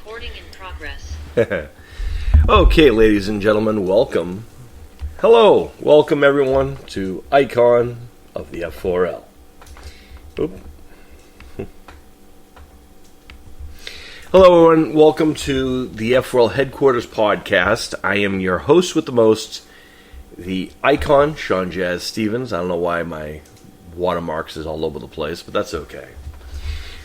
Recording in progress. Okay, ladies and gentlemen, welcome. Hello, welcome everyone to Icon of the F4L. Oop. Hello everyone, welcome to the F4L Headquarters Podcast. I am your host with the most, the Icon, Sean Jazz Stevens. I don't know why my watermarks is all over the place, but that's okay.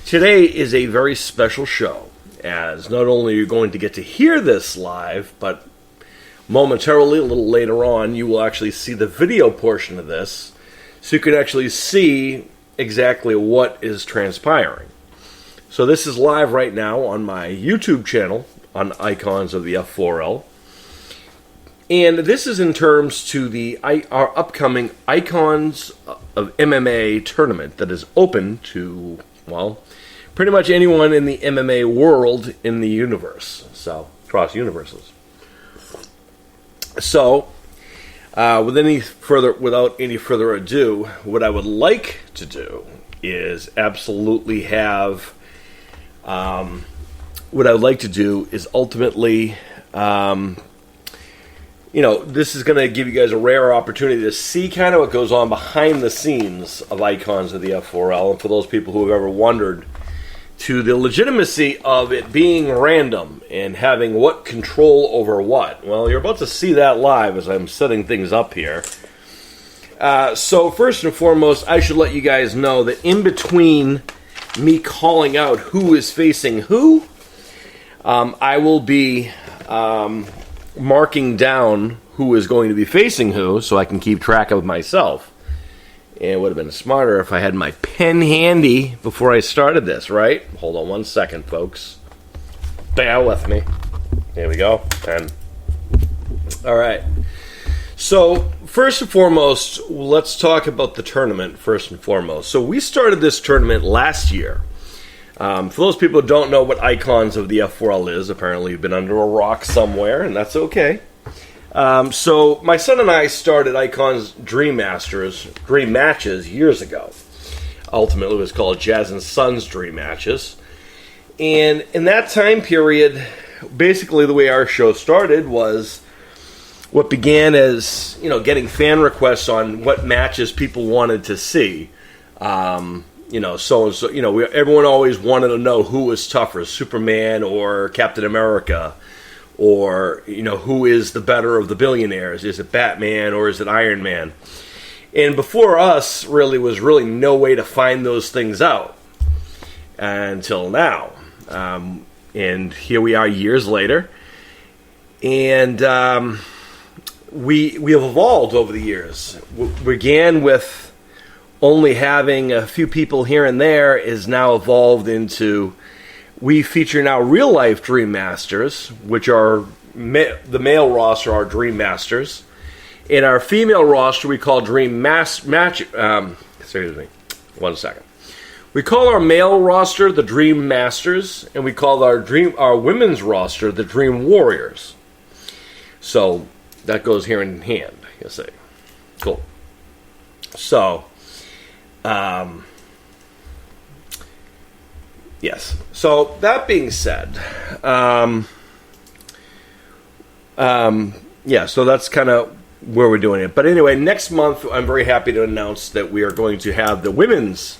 Today is a very special show, as not only are you going to get to hear this live, but momentarily, a little later on, you will actually see the video portion of this, so you can actually see exactly what is transpiring. So this is live right now on my YouTube channel, on Icons of the F4L, and this is in terms to our upcoming Icons of MMA tournament that is open to, well, pretty much anyone in the MMA world in the universe, so across universes. So, without any further ado, what I would like to do is absolutely have. What I would like to do is ultimately, this is going to give you guys a rare opportunity to see kind of what goes on behind the scenes of Icons of the F4L, and for those people who have ever wondered to the legitimacy of it being random and having what control over what. Well, you're about to see that live as I'm setting things up here. So first and foremost, I should let you guys know that in between me calling out who is facing who, I will be marking down who is going to be facing who so I can keep track of myself. And it would have been smarter if I had my pen handy before I started this, right? Hold on one second, folks. Bear with me. There we go. Pen. All right. So, first and foremost, let's talk about the tournament, first and foremost. So, we started this tournament last year. For those people who don't know what Icons of the F4L is, apparently you've been under a rock somewhere, and that's okay. So my son and I started Icons Dream Matches years ago. Ultimately, it was called Jazz and Sons Dream Matches. And in that time period, basically the way our show started was what began as, getting fan requests on what matches people wanted to see. Everyone always wanted to know who was tougher, Superman or Captain America. Or, who is the better of the billionaires? Is it Batman or is it Iron Man? And before us, was really no way to find those things out until now. And here we are years later. And we have evolved over the years. We began with only having a few people here and there, is now evolved into... We feature now real-life Dream Masters, which are the male roster are Dream Masters. In our female roster, we call Dream excuse me, one second. We call our male roster the Dream Masters, and we call our women's roster the Dream Warriors. So that goes here in hand, you see. Cool. So, yes. So that being said, so that's kind of where we're doing it. But anyway, next month I'm very happy to announce that we are going to have the women's.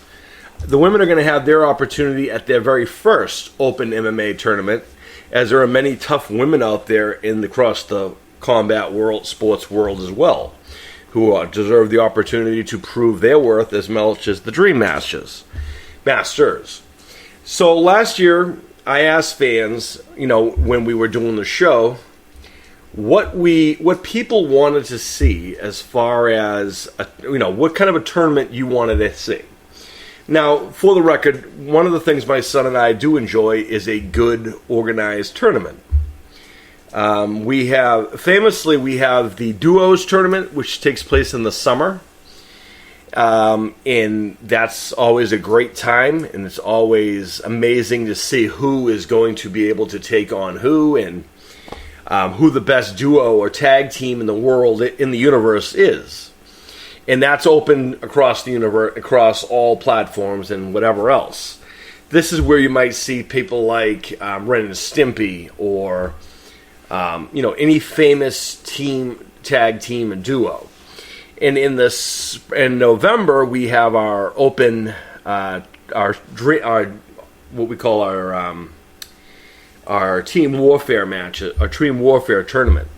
The women are going to have their opportunity at their very first Open MMA tournament, as there are many tough women out there across the combat world, sports world as well, who deserve the opportunity to prove their worth as much as the Dream Masters. So last year, I asked fans, when we were doing the show, what people wanted to see as far as, what kind of a tournament you wanted to see. Now, for the record, one of the things my son and I do enjoy is a good, organized tournament. We have the Duos tournament, which takes place in the summer. And that's always a great time, and it's always amazing to see who is going to be able to take on who, and who the best duo or tag team in the world, in the universe is. And that's open across the universe, across all platforms and whatever else. this is where you might see people like Ren and Stimpy or any famous tag team and duo. And in November we have our open what we call our team warfare match, our team warfare tournament,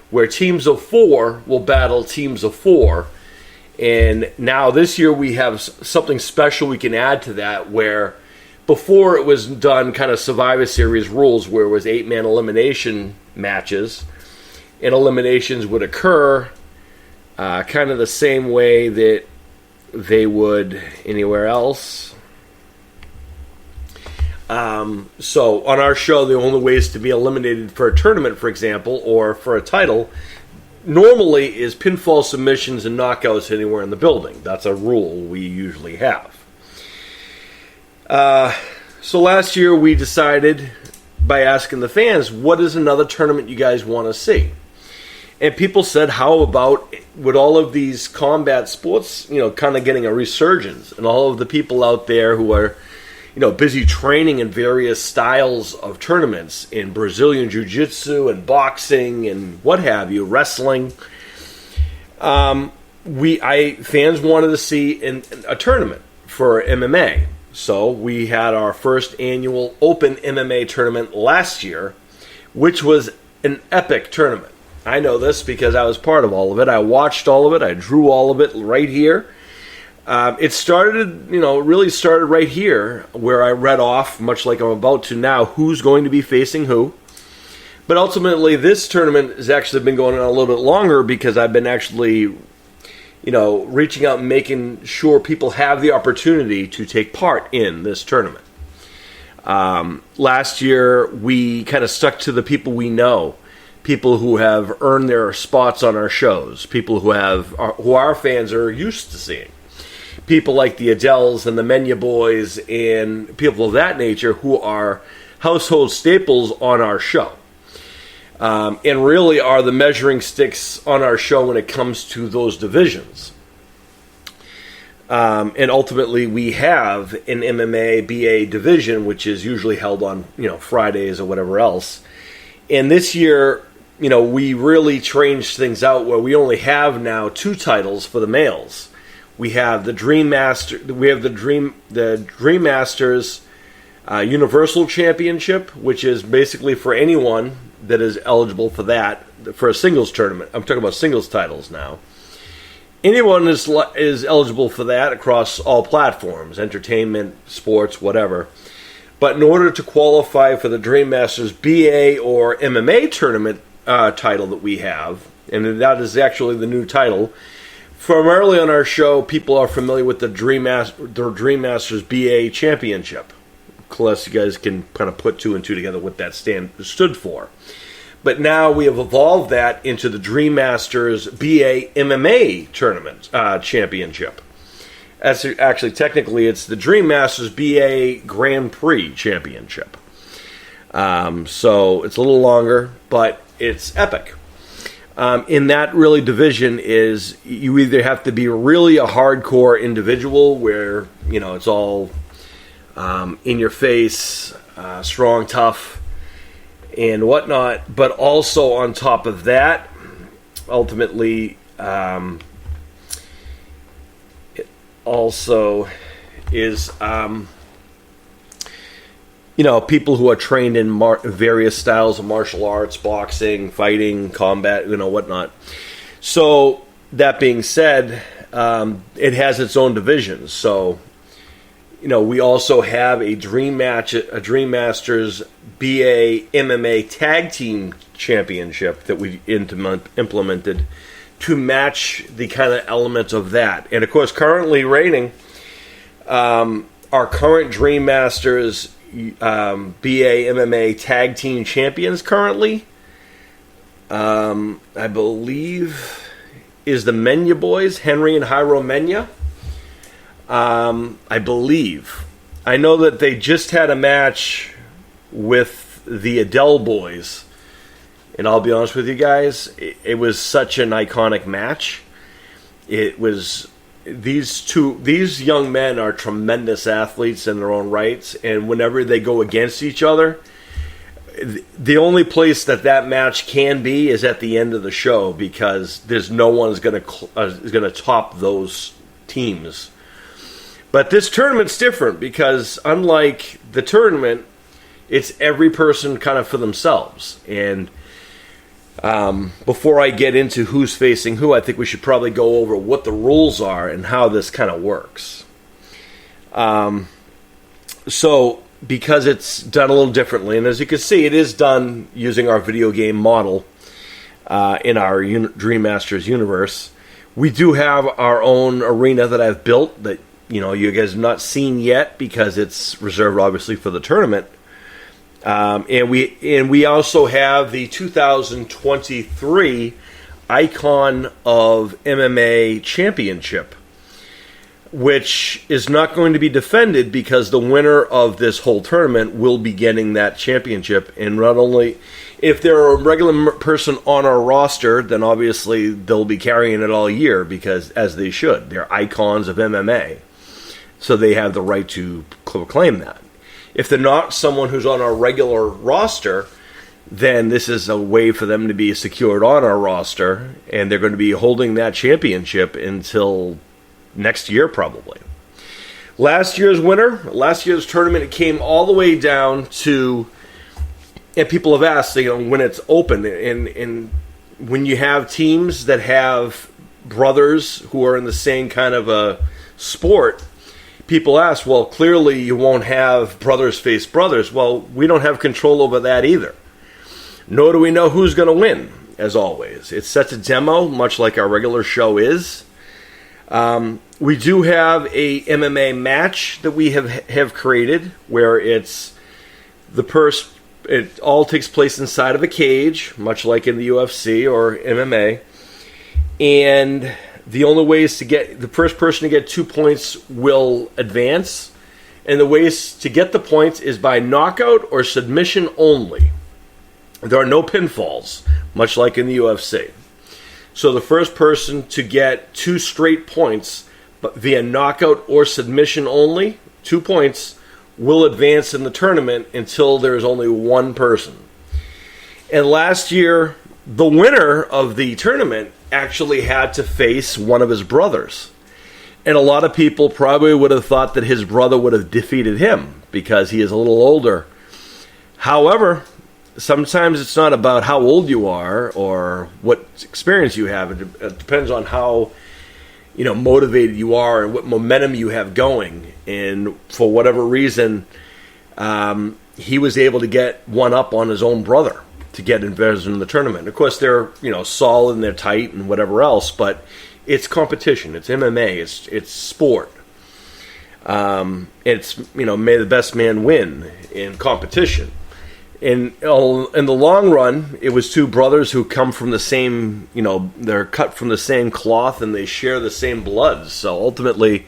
where teams of 4 will battle teams of 4. And now this year we have something special we can add to that, where before it was done kind of Survivor Series rules, where it was 8-man elimination matches, and eliminations would occur kind of the same way that they would anywhere else. So on our show, the only ways to be eliminated for a tournament, for example, or for a title, normally is pinfall, submissions, and knockouts anywhere in the building. That's a rule we usually have. So last year we decided by asking the fans, what is another tournament you guys want to see? And people said, how about with all of these combat sports, kind of getting a resurgence, and all of the people out there who are busy training in various styles of tournaments, in Brazilian Jiu-Jitsu and boxing and what have you, wrestling. Fans wanted to see a tournament for MMA. So we had our first annual Open MMA tournament last year, which was an epic tournament. I know this because I was part of all of it. I watched all of it. I drew all of it right here. It really started right here, where I read off, much like I'm about to now, who's going to be facing who. But ultimately, this tournament has actually been going on a little bit longer, because I've been actually, reaching out and making sure people have the opportunity to take part in this tournament. Last year, we kind of stuck to the people we know, people who have earned their spots on our shows, people who our fans are used to seeing. People like the Adeles and the Menya Boys and people of that nature who are household staples on our show. And really are the measuring sticks on our show when it comes to those divisions. And ultimately we have an MMA BA division, which is usually held on Fridays or whatever else. And this year, we really changed things out, where we only have now 2 titles for the males. We have the Dream Masters Universal Championship, which is basically for anyone that is eligible for that, for a singles tournament. I'm talking about singles titles now. Anyone is eligible for that across all platforms, entertainment, sports, whatever. But in order to qualify for the Dream Masters BA or MMA tournament title that we have, and that is actually the new title. Primarily on our show, people are familiar with the Dream Masters BA Championship. Unless you guys can kind of put 2 and 2 together what that stood for. But now we have evolved that into the Dream Masters BA MMA Tournament Championship. Actually, technically, it's the Dream Masters BA Grand Prix Championship. So it's a little longer, but it's epic. In that really division is you either have to be really a hardcore individual where, it's all in your face, strong, tough, and whatnot. But also on top of that, ultimately, it also is... people who are trained in various styles of martial arts, boxing, fighting, combat, whatnot. So, that being said, it has its own divisions. So, we also have a Dream Masters BA MMA Tag Team Championship that we implemented to match the kind of elements of that. And, of course, currently reigning, our current Dream Masters BA MMA Tag Team Champions currently, I believe, is the Menya Boys, Henry and Jairo Menya. I believe. I know that they just had a match with the Adele Boys, and I'll be honest with you guys, it was such an iconic match. It was these young men are tremendous athletes in their own rights, and whenever they go against each other, the only place that match can be is at the end of the show, because there's no one is going to top those teams. But this tournament's different because, unlike the tournament, it's every person kind of for themselves. And before I get into who's facing who, I think we should probably go over what the rules are and how this kind of works. So, because it's done a little differently, and as you can see, it is done using our video game model in our Dream Masters universe. We do have our own arena that I've built that you guys have not seen yet because it's reserved obviously for the tournament. And we also have the 2023 Icon of MMA Championship, which is not going to be defended because the winner of this whole tournament will be getting that championship. And not only, if they're a regular person on our roster, then obviously they'll be carrying it all year, because as they should. They're icons of MMA. So they have the right to claim that. If they're not someone who's on our regular roster, then this is a way for them to be secured on our roster, and they're going to be holding that championship until next year probably. Last year's tournament, it came all the way down to, and people have asked, when it's open, and when you have teams that have brothers who are in the same kind of a sport, people ask, well, clearly you won't have brothers face brothers. Well, we don't have control over that either. Nor do we know who's going to win, as always. It's set to demo, much like our regular show is. We do have a MMA match that we have created, where it all takes place inside of a cage, much like in the UFC or MMA. And the only ways to get the first person to get 2 points will advance, and the ways to get the points is by knockout or submission only. There are no pinfalls, much like in the UFC. So the first person to get 2 straight points, but via knockout or submission only, 2 points, will advance in the tournament until there is only one person. And last year, the winner of the tournament actually had to face one of his brothers. And a lot of people probably would have thought that his brother would have defeated him because he is a little older. However, sometimes it's not about how old you are or what experience you have. It depends on how motivated you are and what momentum you have going. And for whatever reason, he was able to get one up on his own brother to get involved in the tournament. Of course, they're solid and they're tight and whatever else, but it's competition. It's MMA. It's sport. It's may the best man win in competition. In the long run, it was 2 brothers who come from the same. They're cut from the same cloth and they share the same blood. So ultimately,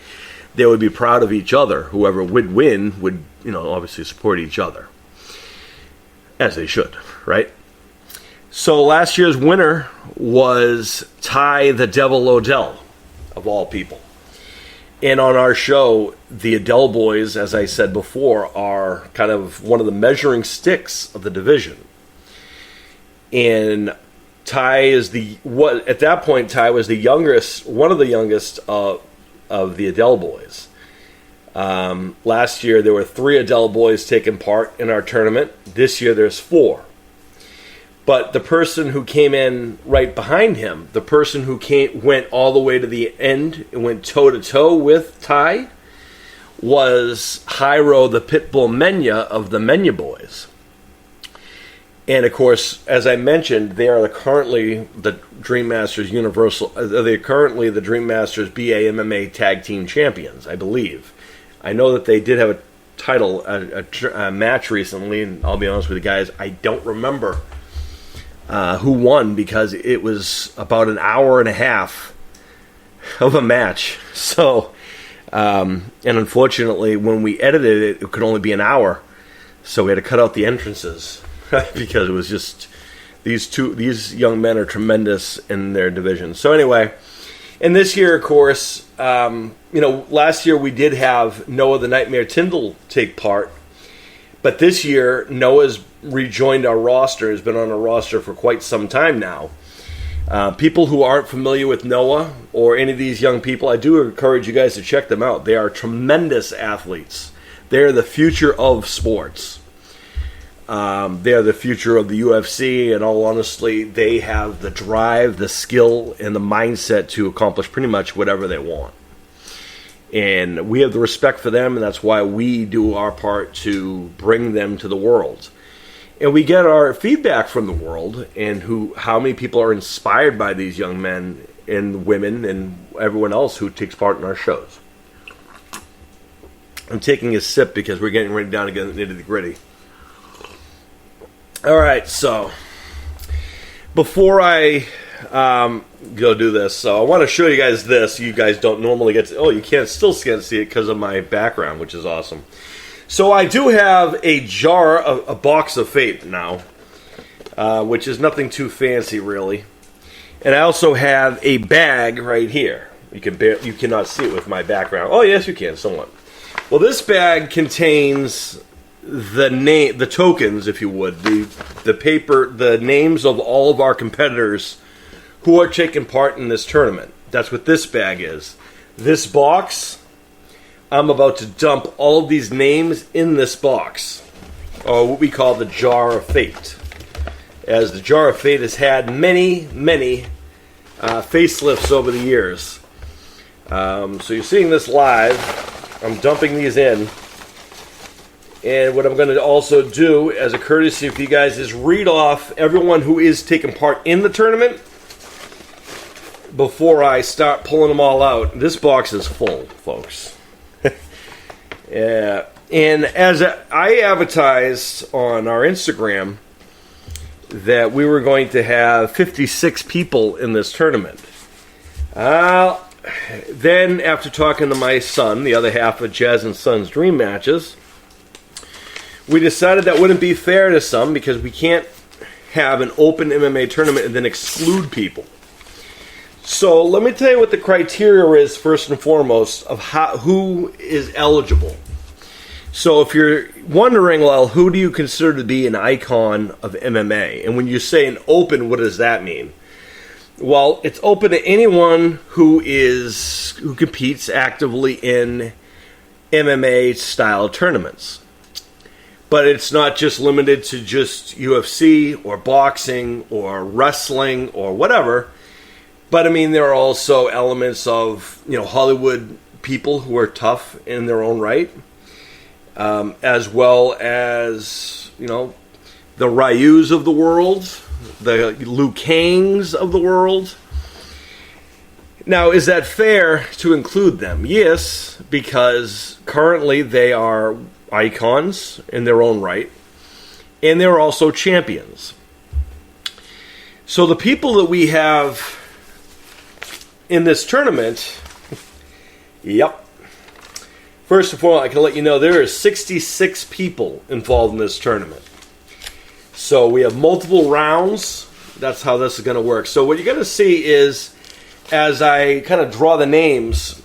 they would be proud of each other. Whoever would win would obviously support each other, as they should, right? So last year's winner was Ty the Devil Odell, of all people. And on our show, the Adele boys, as I said before, are kind of one of the measuring sticks of the division. And Ty is at that point, Ty was one of the youngest of the Adele boys. Last year, there were 3 Adele boys taking part in our tournament. This year, there's 4. But the person who came in right behind him, the person who went all the way to the end and went toe-to-toe with Ty, was Jairo the Pitbull Mena of the Mena Boys. And of course, as I mentioned, they are currently the Dream Masters Universal. They're currently the Dream Masters BA MMA Tag Team Champions, I believe. I know that they did have a title, a match recently, and I'll be honest with you guys, I don't remember who won, because it was about an hour and a half of a match. So, and unfortunately, when we edited it, it could only be an hour. So we had to cut out the entrances because it was just these young men are tremendous in their division. So anyway, And this year, of course, last year we did have Noah the Nightmare Tyndall take part. But this year, Noah's rejoined our roster, has been on our roster for quite some time now. People who aren't familiar with Noah or any of these young people, I do encourage you guys to check them out. They are tremendous athletes. They're the future of sports. They're the future of the UFC, and all honestly, they have the drive, the skill, and the mindset to accomplish pretty much whatever they want. And we have the respect for them, and that's why we do our part to bring them to the world. And we get our feedback from the world and how many people are inspired by these young men and women and everyone else who takes part in our shows. I'm taking a sip because we're getting ready down to get into the gritty. All right, so before I go do this, so I want to show you guys this. You guys don't normally get to, you can't see it because of my background, which is awesome. So I do have a box of Fate now, which is nothing too fancy really. And I also have a bag right here. You cannot see it with my background. Oh yes, you can, somewhat. Well, this bag contains the tokens, if you would, the paper, the names of all of our competitors who are taking part in this tournament. That's what this bag is. This box, I'm about to dump all of these names in this box, or what we call the Jar of Fate. As the Jar of Fate has had many, many facelifts over the years. So you're seeing this live. I'm dumping these in. And what I'm going to also do, as a courtesy for you guys, is read off everyone who is taking part in the tournament before I start pulling them all out. This box is full, folks. Yeah. And as I advertised on our Instagram that we were going to have 56 people in this tournament. Then, after talking to my son, the other half of Jazz and Son's Dream Matches, we decided that wouldn't be fair to some because we can't have an open MMA tournament and then exclude people. So let me tell you what the criteria is first and foremost of who is eligible. So if you're wondering, well, who do you consider to be an icon of MMA? And when you say an open, what does that mean? Well, it's open to anyone who competes actively in MMA style tournaments. But it's not just limited to just UFC or boxing or wrestling or whatever. But I mean, there are also elements of Hollywood people who are tough in their own right, as well as the Ryus of the world, the Liu Kangs of the world. Now, is that fair to include them? Yes, because currently they are icons in their own right, and they're also champions. So the people that we have in this tournament, yep. First of all, I can let you know there are 66 people involved in this tournament. So we have multiple rounds. That's how this is going to work. So what you're going to see is, as I kind of draw the names,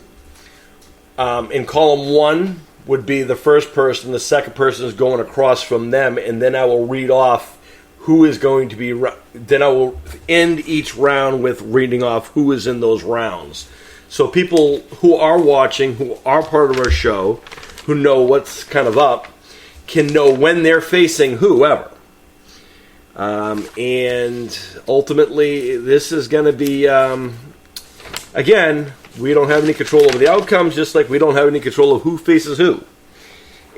in column 1 would be the first person, the second person is going across from them, and then I will read off who is going to be, then I will end each round with reading off who is in those rounds. So people who are watching, who are part of our show, who know what's kind of up, can know when they're facing whoever. And ultimately, this is going to be, again, we don't have any control over the outcomes, just like we don't have any control of who faces who.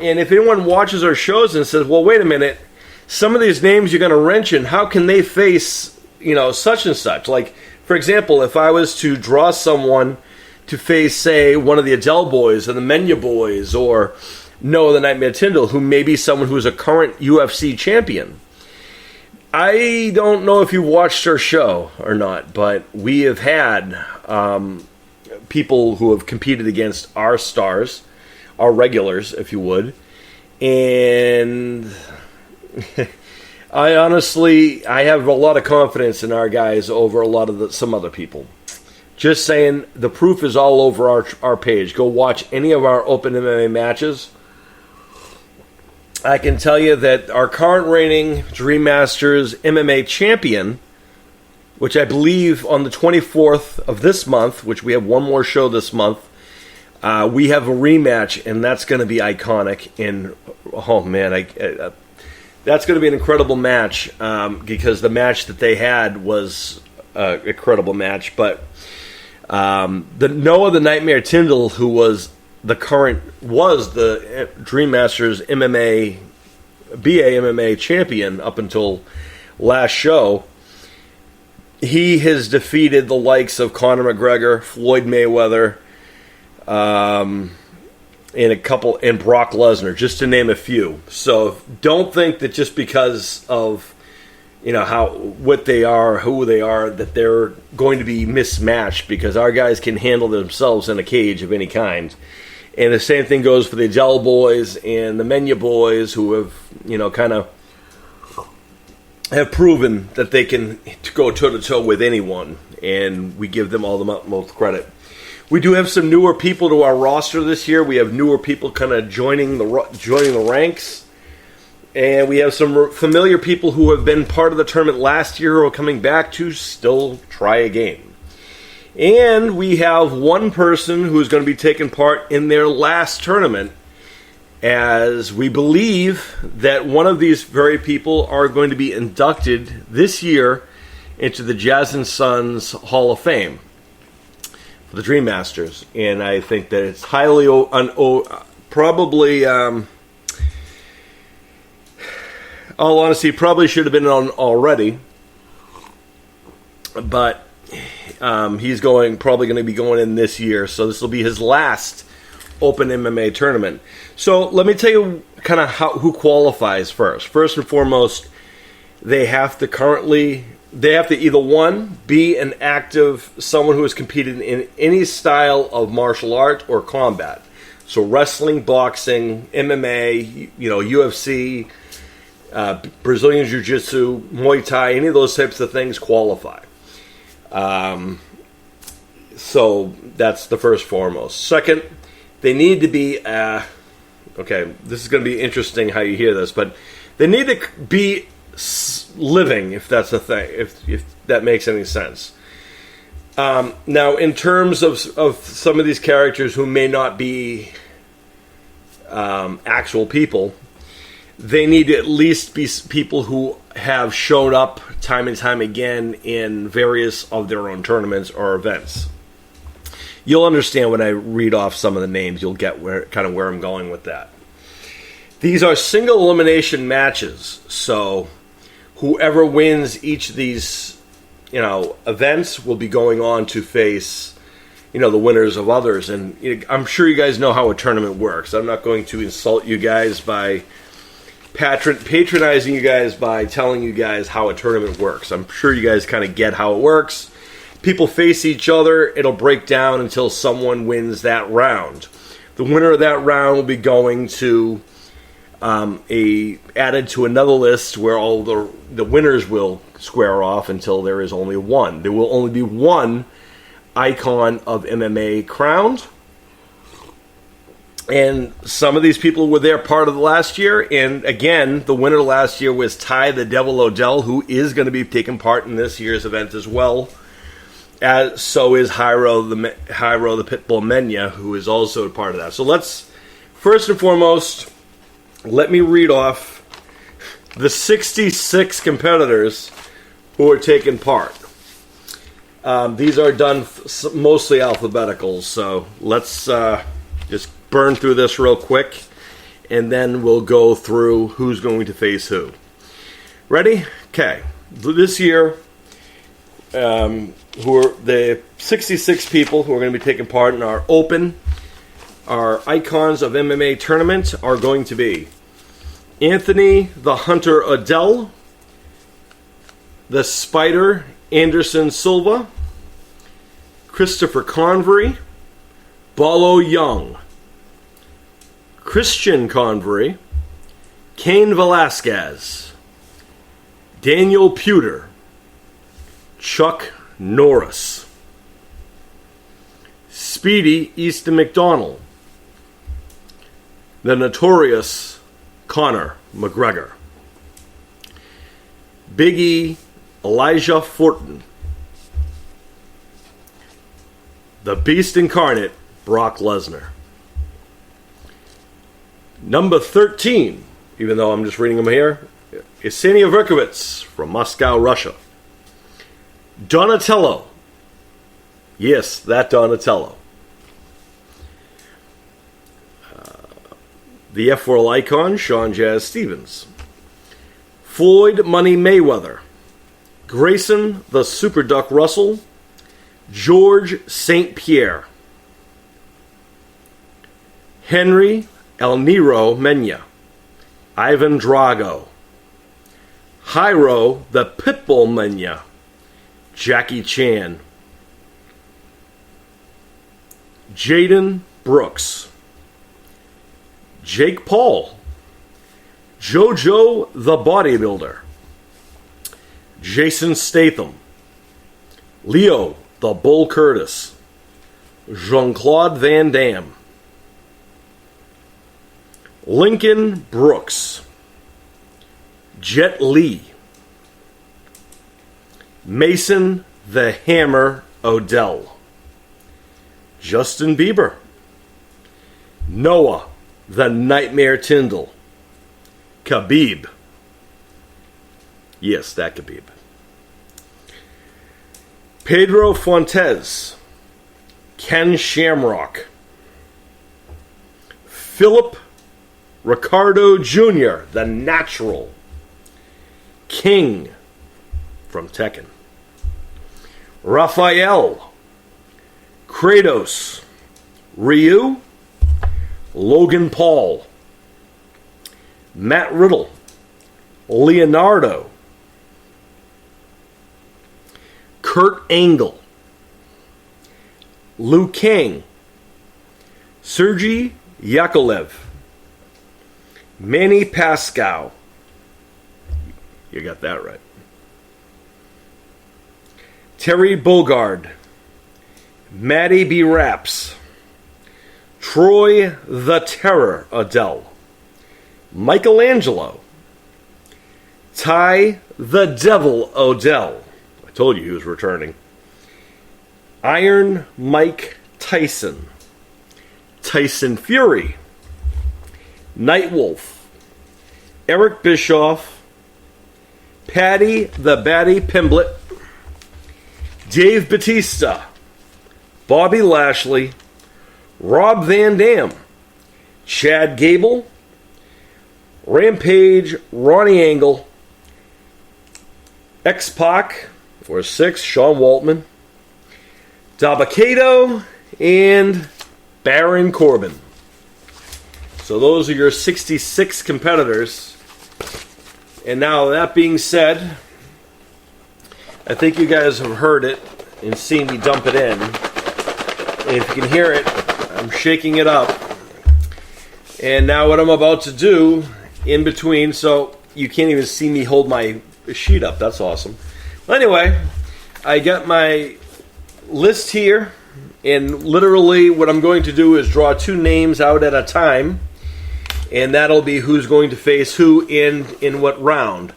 And if anyone watches our shows and says, well, wait a minute, some of these names you're going to mention, how can they face, such and such? Like, for example, if I was to draw someone to face, say, one of the Adele boys or the Menya boys or Noah the Nightmare Tyndall, who may be someone who is a current UFC champion. I don't know if you watched our show or not, but we have had people who have competed against our stars, our regulars, if you would, and I honestly have a lot of confidence in our guys over a lot of some other people. Just saying, the proof is all over our page. Go watch any of our open MMA matches. I can tell you that our current reigning Dream Masters MMA champion, which I believe on the 24th of this month, which we have one more show this month, we have a rematch, and that's going to be iconic. And oh man, that's going to be an incredible match because the match that they had was an incredible match. But the Noah the Nightmare Tyndall, who was the Dream Masters BA MMA champion up until last show, he has defeated the likes of Conor McGregor, Floyd Mayweather, and Brock Lesnar, just to name a few. So don't think that just because of what they are, who they are, that they're going to be mismatched, because our guys can handle themselves in a cage of any kind. And the same thing goes for the Adele boys and the Menya boys, who have have proven that they can go toe-to-toe with anyone, and we give them all the utmost credit. We do have some newer people to our roster this year. We have newer people kind of joining the ranks, and we have some familiar people who have been part of the tournament last year who are coming back to still try a game. And we have one person who is going to be taking part in their last tournament, as we believe that one of these very people are going to be inducted this year into the Jazz and Sons Hall of Fame for the Dream Masters. And I think that it's highly, probably, all honesty, probably should have been on already, but he's probably going to be going in this year, so this will be his last Open MMA tournament. So let me tell you kind of who qualifies first. First and foremost, they have to either one, be an active someone who has competed in any style of martial art or combat. So wrestling, boxing, MMA, UFC, Brazilian Jiu-Jitsu, Muay Thai, any of those types of things qualify. So that's the first foremost. Second, they need to be, okay, this is going to be interesting how you hear this, but they need to be living, if that's a thing, if that makes any sense. Now, in terms of some of these characters who may not be actual people, they need to at least be people who have showed up time and time again in various of their own tournaments or events. You'll understand when I read off some of the names. You'll get where I'm going with that. These are single elimination matches, so whoever wins each of these, events will be going on to face, the winners of others. And I'm sure you guys know how a tournament works. I'm not going to insult you guys by patronizing you guys by telling you guys how a tournament works. I'm sure you guys kind of get how it works. People face each other. It'll break down until someone wins that round. The winner of that round will be going to added to another list where all the winners will square off until there is only one. There will only be one icon of MMA crowned. And some of these people were there part of the last year. And again, the winner last year was Ty the Devil Odell, who is going to be taking part in this year's event as well. As so is Hyro the Pitbull Menya, who is also a part of that. So let's, first and foremost, let me read off the 66 competitors who are taking part. These are done mostly alphabetical, so let's just burn through this real quick, and then we'll go through who's going to face who. Ready? Okay. This year, who are the 66 people who are going to be taking part in our icons of MMA tournament are going to be Anthony the Hunter Adele, the Spider Anderson Silva, Christopher Convery, Bolo Young, Christian Convery, Cain Velasquez, Daniel Puder, Chuck Norris, Speedy Easton McDonald. The notorious Conor McGregor. Big E Elijah Fortin. The Beast Incarnate Brock Lesnar. Number 13, even though I'm just reading them here, Yesenia Verkovitz from Moscow, Russia. Donatello. Yes, that Donatello. The F4L icon, Sean Jazz Stevens. Floyd Money Mayweather. Grayson the Super Duck Russell. George St. Pierre. Henry El Nero Mena. Ivan Drago. Hyro the Pitbull Mena. Jackie Chan. Jaden Brooks. Jake Paul. JoJo the Bodybuilder. Jason Statham. Leo the Bull Curtis. Jean-Claude Van Damme. Lincoln Brooks. Jet Li. Mason the Hammer Odell. Justin Bieber. Noah the Nightmare Tyndall. Khabib. Yes, that Khabib. Pedro Fontes. Ken Shamrock. Philip Ricardo Jr., the Natural. King from Tekken. Raphael. Kratos. Ryu. Logan Paul. Matt Riddle. Leonardo. Kurt Angle. Liu Kang. Sergey Yakovlev. Manny Pascal. You got that right. Terry Bogard. Matty B. Raps. Troy the Terror Adele. Michelangelo. Ty the Devil Odell. I told you he was returning. Iron Mike Tyson. Tyson Fury. Nightwolf. Eric Bischoff. Patty the Batty Pimblett. Dave Batista. Bobby Lashley. Rob Van Dam. Chad Gable. Rampage Ronnie Angle. X-Pac, or 6, Sean Waltman. Dabakato, and Baron Corbin. So those are your 66 competitors. And now, that being said, I think you guys have heard it and seen me dump it in. And if you can hear it, I'm shaking it up. And now what I'm about to do in between, so you can't even see me hold my sheet up. That's awesome. Well, anyway, I got my list here, and literally what I'm going to do is draw 2 names out at a time, and that'll be who's going to face who in what round.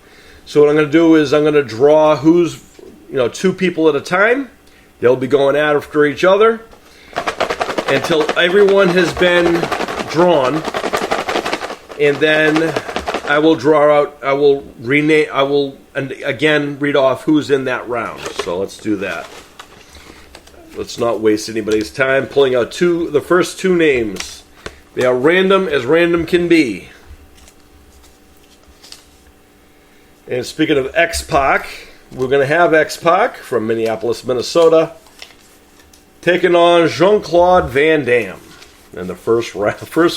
So what I'm going to do is I'm going to draw 2 people at a time. They'll be going after each other until everyone has been drawn, and then I will draw out, I will rename, and again read off who's in that round. So let's do that. Let's not waste anybody's time. Pulling out the first 2 names. They are random as random can be. And speaking of X-Pac, we're going to have X-Pac from Minneapolis, Minnesota, taking on Jean-Claude Van Damme in the first round. Poor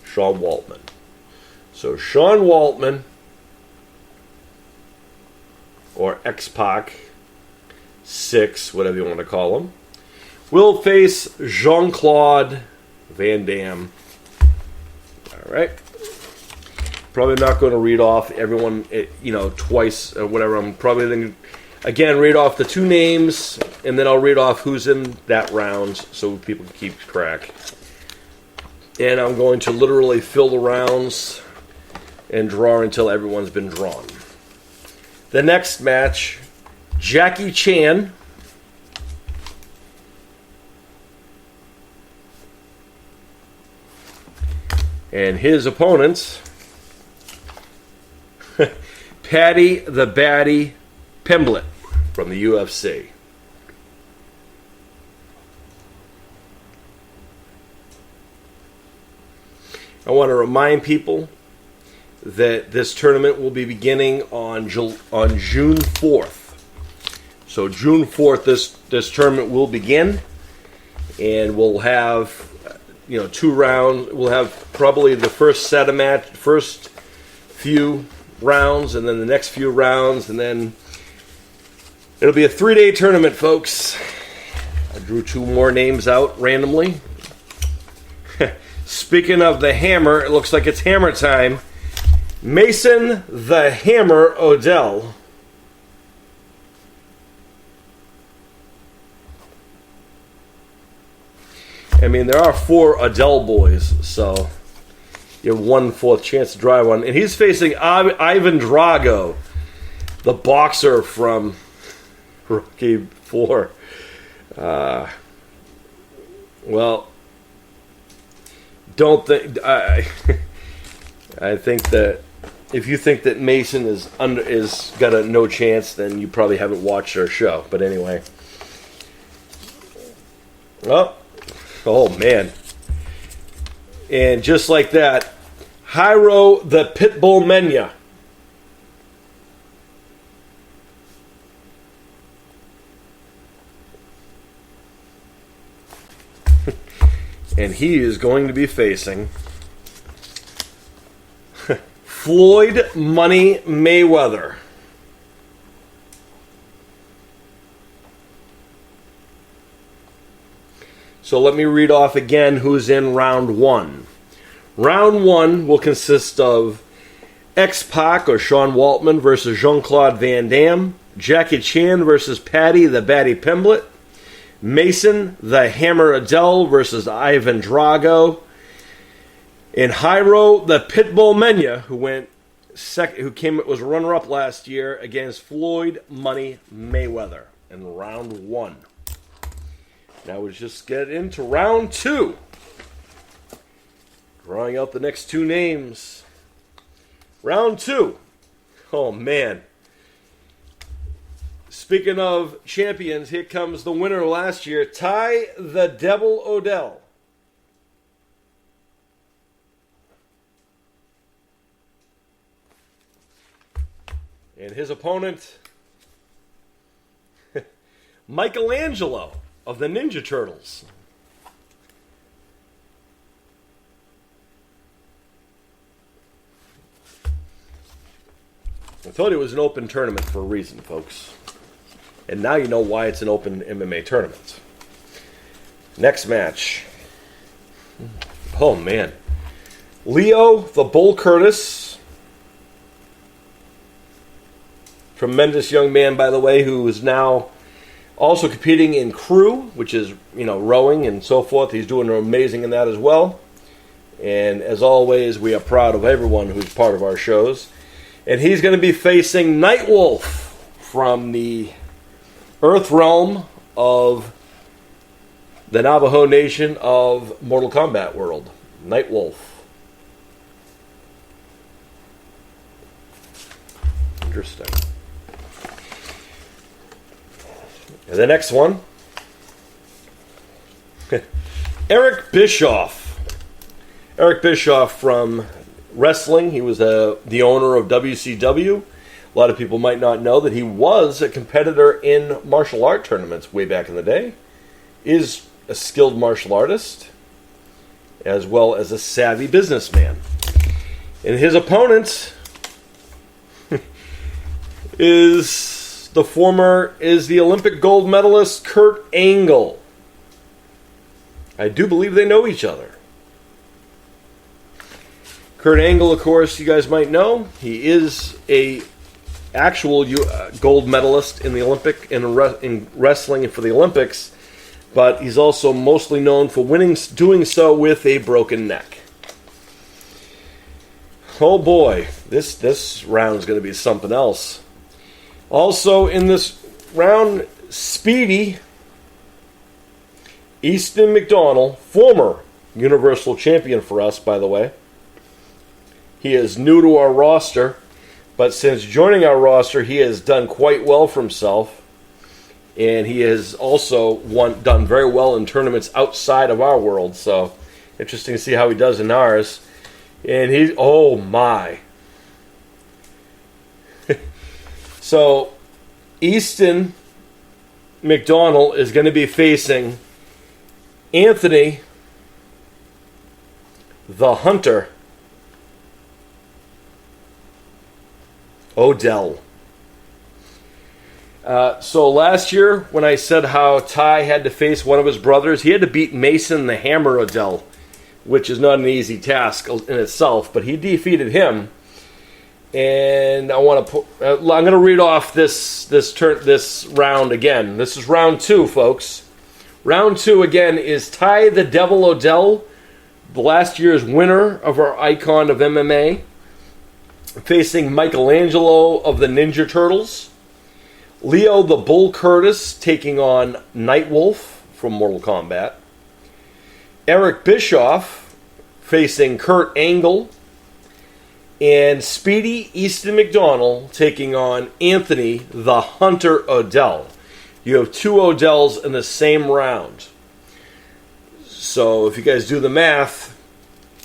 Sean Waltman. So Sean Waltman, or X-Pac 6, whatever you want to call him, will face Jean-Claude Van Damme. All right. Probably not going to read off everyone, twice or whatever. I'm probably thinking, Again, read off the two names, and then I'll read off who's in that round so people can keep track. And I'm going to literally fill the rounds and draw until everyone's been drawn. The next match, Jackie Chan and his opponents, Paddy the Baddy Pimblett from the UFC. I want to remind people that this tournament will be beginning on June 4th. So June 4th, this tournament will begin, and we'll have 2 rounds. We'll have probably the first few rounds, and then the next few rounds, and then it'll be a 3-day tournament, folks. I drew 2 more names out randomly. Speaking of the hammer, it looks like it's hammer time. Mason the Hammer Odell. I mean, there are 4 Odell boys, so you have 1/4 chance to drive one. And he's facing Ivan Drago, the boxer from Rocky 4. Well, don't think I think that if you think that Mason is got a no chance, then you probably haven't watched our show. But anyway, oh man, and just like that, Jairo the Pitbull Mena. And he is going to be facing Floyd Money Mayweather. So let me read off again who's in round 1. Round 1 will consist of X-Pac or Sean Waltman versus Jean-Claude Van Damme, Jackie Chan versus Paddy the Baddy Pimblett, Mason the Hammer Odell versus Ivan Drago, and Jairo the Pitbull Mena, who was runner-up last year against Floyd Money Mayweather in round 1. Now we just get into round 2. Drawing out the next 2 names. Round 2. Oh man. Speaking of champions, here comes the winner last year, Ty the Devil Odell. And his opponent, Michelangelo of the Ninja Turtles. I thought it was an open tournament for a reason, folks. And now you know why it's an open MMA tournament. Next match. Oh, man. Leo the Bull Curtis. Tremendous young man, by the way, who is now also competing in crew, which is, rowing and so forth. He's doing amazing in that as well. And as always, we are proud of everyone who's part of our shows. And he's going to be facing Nightwolf from the Earth realm of the Navajo Nation of Mortal Kombat world. Nightwolf. Interesting. And the next one, Eric Bischoff. Eric Bischoff from wrestling. He was the owner of WCW. A lot of people might not know that he was a competitor in martial art tournaments way back in the day. Is a skilled martial artist, as well as a savvy businessman. And his opponent is the Olympic gold medalist Kurt Angle. I do believe they know each other. Kurt Angle, of course, you guys might know, he is a actual gold medalist in the Olympic in wrestling for the Olympics, but he's also mostly known for doing so with a broken neck. Oh boy, this round is going to be something else. Also in this round, Speedy Easton McDonald, former Universal Champion for us, by the way. He is new to our roster, but since joining our roster, he has done quite well for himself. And he has also done very well in tournaments outside of our world. So, interesting to see how he does in ours. And oh my. So, Easton McDonald is going to be facing Anthony the Hunter Odell. So last year, when I said how Ty had to face one of his brothers, he had to beat Mason the Hammer Odell, which is not an easy task in itself, but he defeated him. And I'm going to read off this round again. This is round 2, folks. Round 2 again is Ty the Devil Odell, the last year's winner of our Icon of MMA, facing Michelangelo of the Ninja Turtles. Leo the Bull Curtis taking on Nightwolf from Mortal Kombat. Eric Bischoff facing Kurt Angle. And Speedy Easton McDonald taking on Anthony the Hunter Odell. You have 2 Odells in the same round. So if you guys do the math,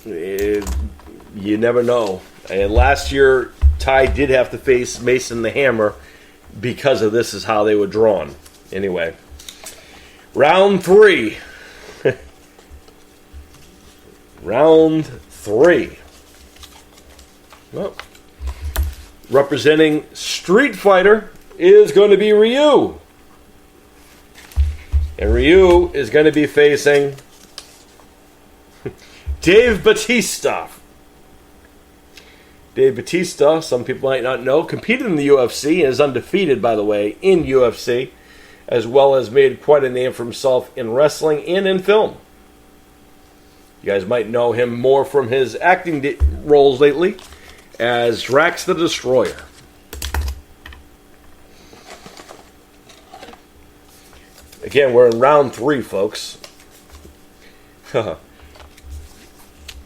you never know. And last year, Ty did have to face Mason the Hammer because of this is how they were drawn. Anyway, round 3. Round 3. Well, representing Street Fighter is going to be Ryu. And Ryu is going to be facing Dave Batista. Dave Batista, some people might not know, competed in the UFC and is undefeated, by the way, in UFC, as well as made quite a name for himself in wrestling and in film. You guys might know him more from his acting roles lately as Drax the Destroyer. Again, we're in round 3, folks.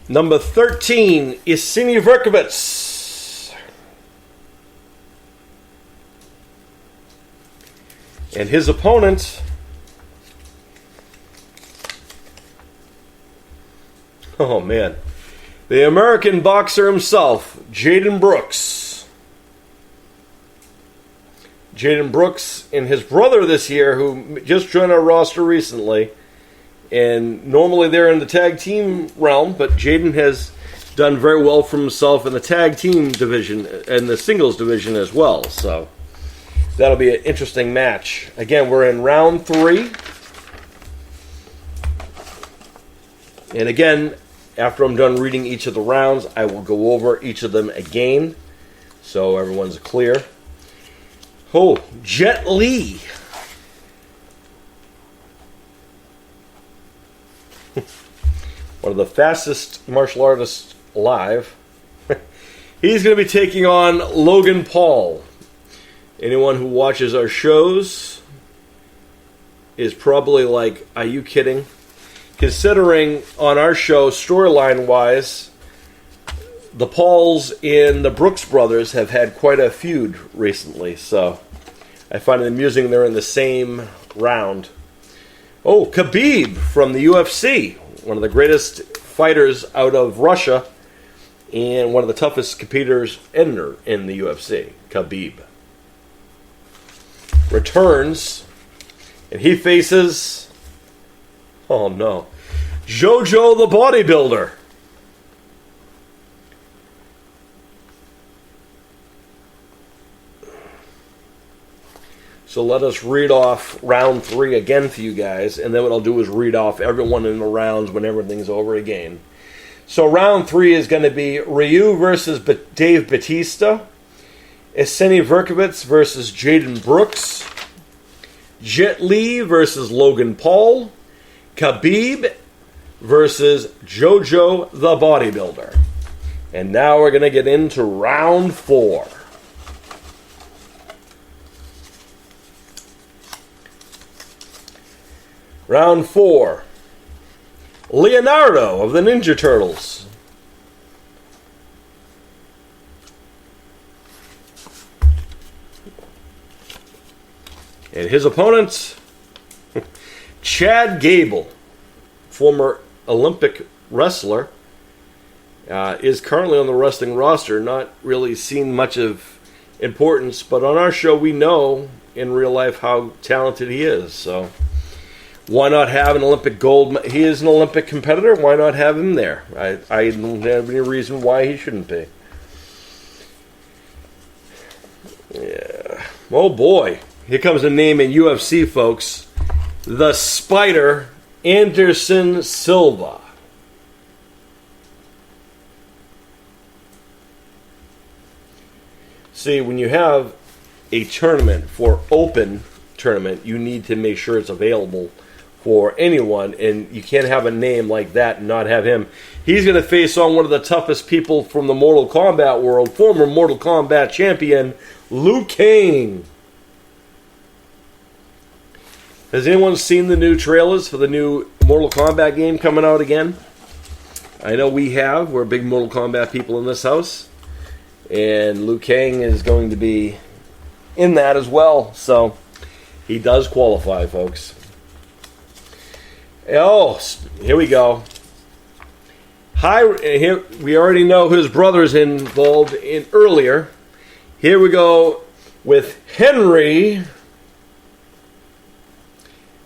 Number 13 is Sini Verkovitz. And his opponent, oh man, the American boxer himself, Jaden Brooks. Jaden Brooks and his brother this year, who just joined our roster recently. And normally they're in the tag team realm, but Jaden has done very well for himself in the tag team division and the singles division as well. So that'll be an interesting match. Again, we're in round 3. And again, after I'm done reading each of the rounds, I will go over each of them again so everyone's clear. Oh, Jet Li. One of the fastest martial artists alive. He's going to be taking on Logan Paul. Anyone who watches our shows is probably like, are you kidding? Considering on our show, storyline-wise, the Pauls and the Brooks brothers have had quite a feud recently. So I find it amusing they're in the same round. Oh, Khabib from the UFC. One of the greatest fighters out of Russia and one of the toughest competitors in the UFC, Khabib, returns, and he faces, oh no, JoJo the Bodybuilder. So let us read off round 3 again for you guys, and then what I'll do is read off everyone in the rounds when everything's over again. So round 3 is going to be Ryu versus Dave Batista, Eseni Verkovitz versus Jaden Brooks. Jet Li versus Logan Paul. Khabib versus Jojo the Bodybuilder. And now we're going to get into round 4. Round 4. Leonardo of the Ninja Turtles. And his opponent, Chad Gable, former Olympic wrestler, is currently on the wrestling roster. Not really seen much of importance, but on our show we know in real life how talented he is. So why not have an Olympic gold? He is an Olympic competitor. Why not have him there? I don't have any reason why he shouldn't be. Yeah. Oh boy. Here comes a name in UFC, folks. The Spider, Anderson Silva. See, when you have a tournament for open tournament, you need to make sure it's available for anyone, and you can't have a name like that and not have him. He's going to face on one of the toughest people from the Mortal Kombat world, former Mortal Kombat champion, Liu Kang. Has anyone seen the new trailers for the new Mortal Kombat game coming out again? I know we have. We're big Mortal Kombat people in this house. And Liu Kang is going to be in that as well. So he does qualify, folks. Oh, here we go. Here we already know his brother's involved in earlier. Here we go with Henry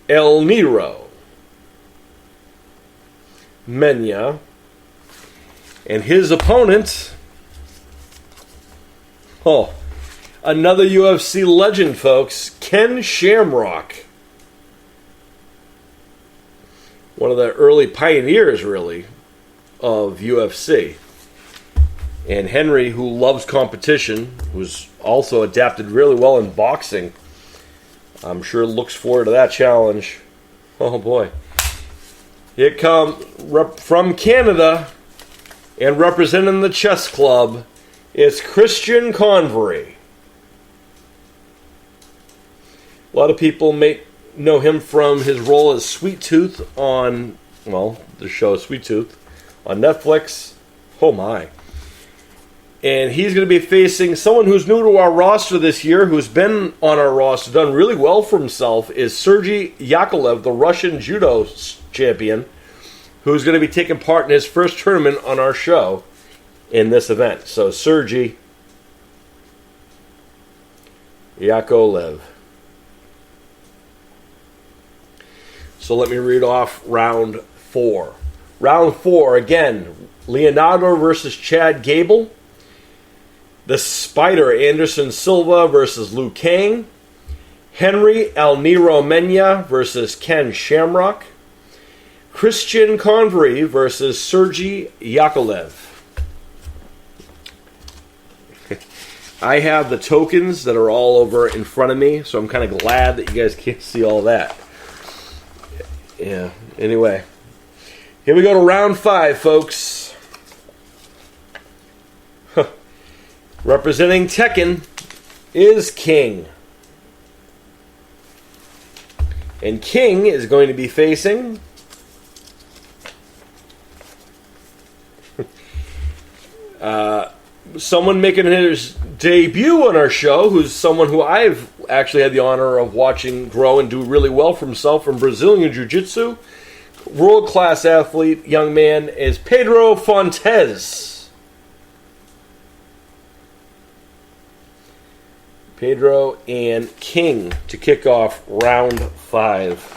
El Nero Mena, and his opponent, another UFC legend, folks, Ken Shamrock. One of the early pioneers, really, of UFC. And Henry, who loves competition, who's also adapted really well in boxing, I'm sure looks forward to that challenge. Oh boy. Here comes from Canada and representing the chess club, it's Christian Convery. A lot of people may know him from his role as Sweet Tooth on, the show Sweet Tooth on Netflix. Oh my. And he's going to be facing someone who's new to our roster this year, who's been on our roster, done really well for himself, is Sergey Yakovlev, the Russian judo champion, who's going to be taking part in his first tournament on our show in this event. So Sergey Yakovlev. So let me read off round 4. Round 4, again, Leonardo versus Chad Gable. The Spider, Anderson Silva versus Liu Kang. Henry El Nero Mena versus Ken Shamrock. Christian Convery versus Sergey Yakovlev. I have the tokens that are all over in front of me, so I'm kind of glad that you guys can't see all that. Yeah, anyway. Here we go to round 5, folks. Representing Tekken is King. And King is going to be facing someone making his debut on our show, who's someone who I've actually had the honor of watching grow and do really well for himself from Brazilian Jiu-Jitsu. World-class athlete, young man, is Pedro Fontes. Pedro and King to kick off round 5.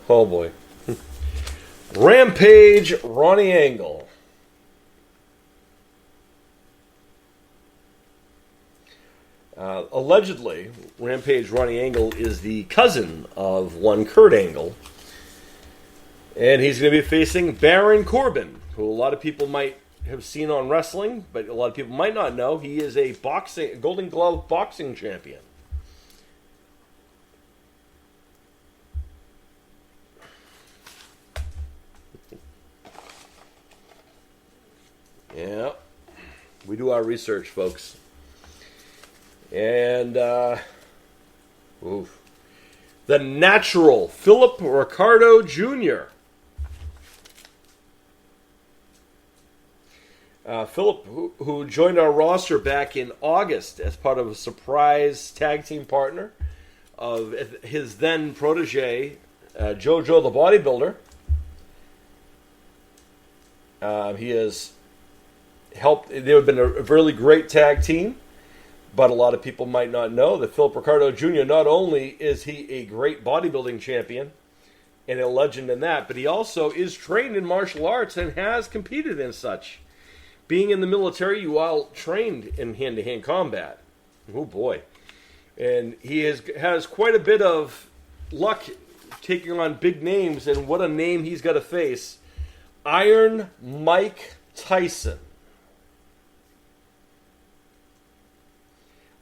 Oh boy. Rampage Ronnie Angle. Allegedly, Rampage Ronnie Angle is the cousin of one Kurt Angle. And he's going to be facing Baron Corbin, who a lot of people might have seen on wrestling, but a lot of people might not know, he is a Golden Glove boxing champion. Yeah, we do our research, folks. And, the Natural, Philip Ricardo Jr. Philip, who joined our roster back in August as part of a surprise tag team partner of his then protege, JoJo the Bodybuilder. He has helped. They have been a really great tag team, but a lot of people might not know that Philip Ricardo Jr. not only is he a great bodybuilding champion and a legend in that, but he also is trained in martial arts and has competed in such. Being in the military, you all trained in hand-to-hand combat. Oh boy. And he has quite a bit of luck taking on big names, and what a name he's got to face. Iron Mike Tyson.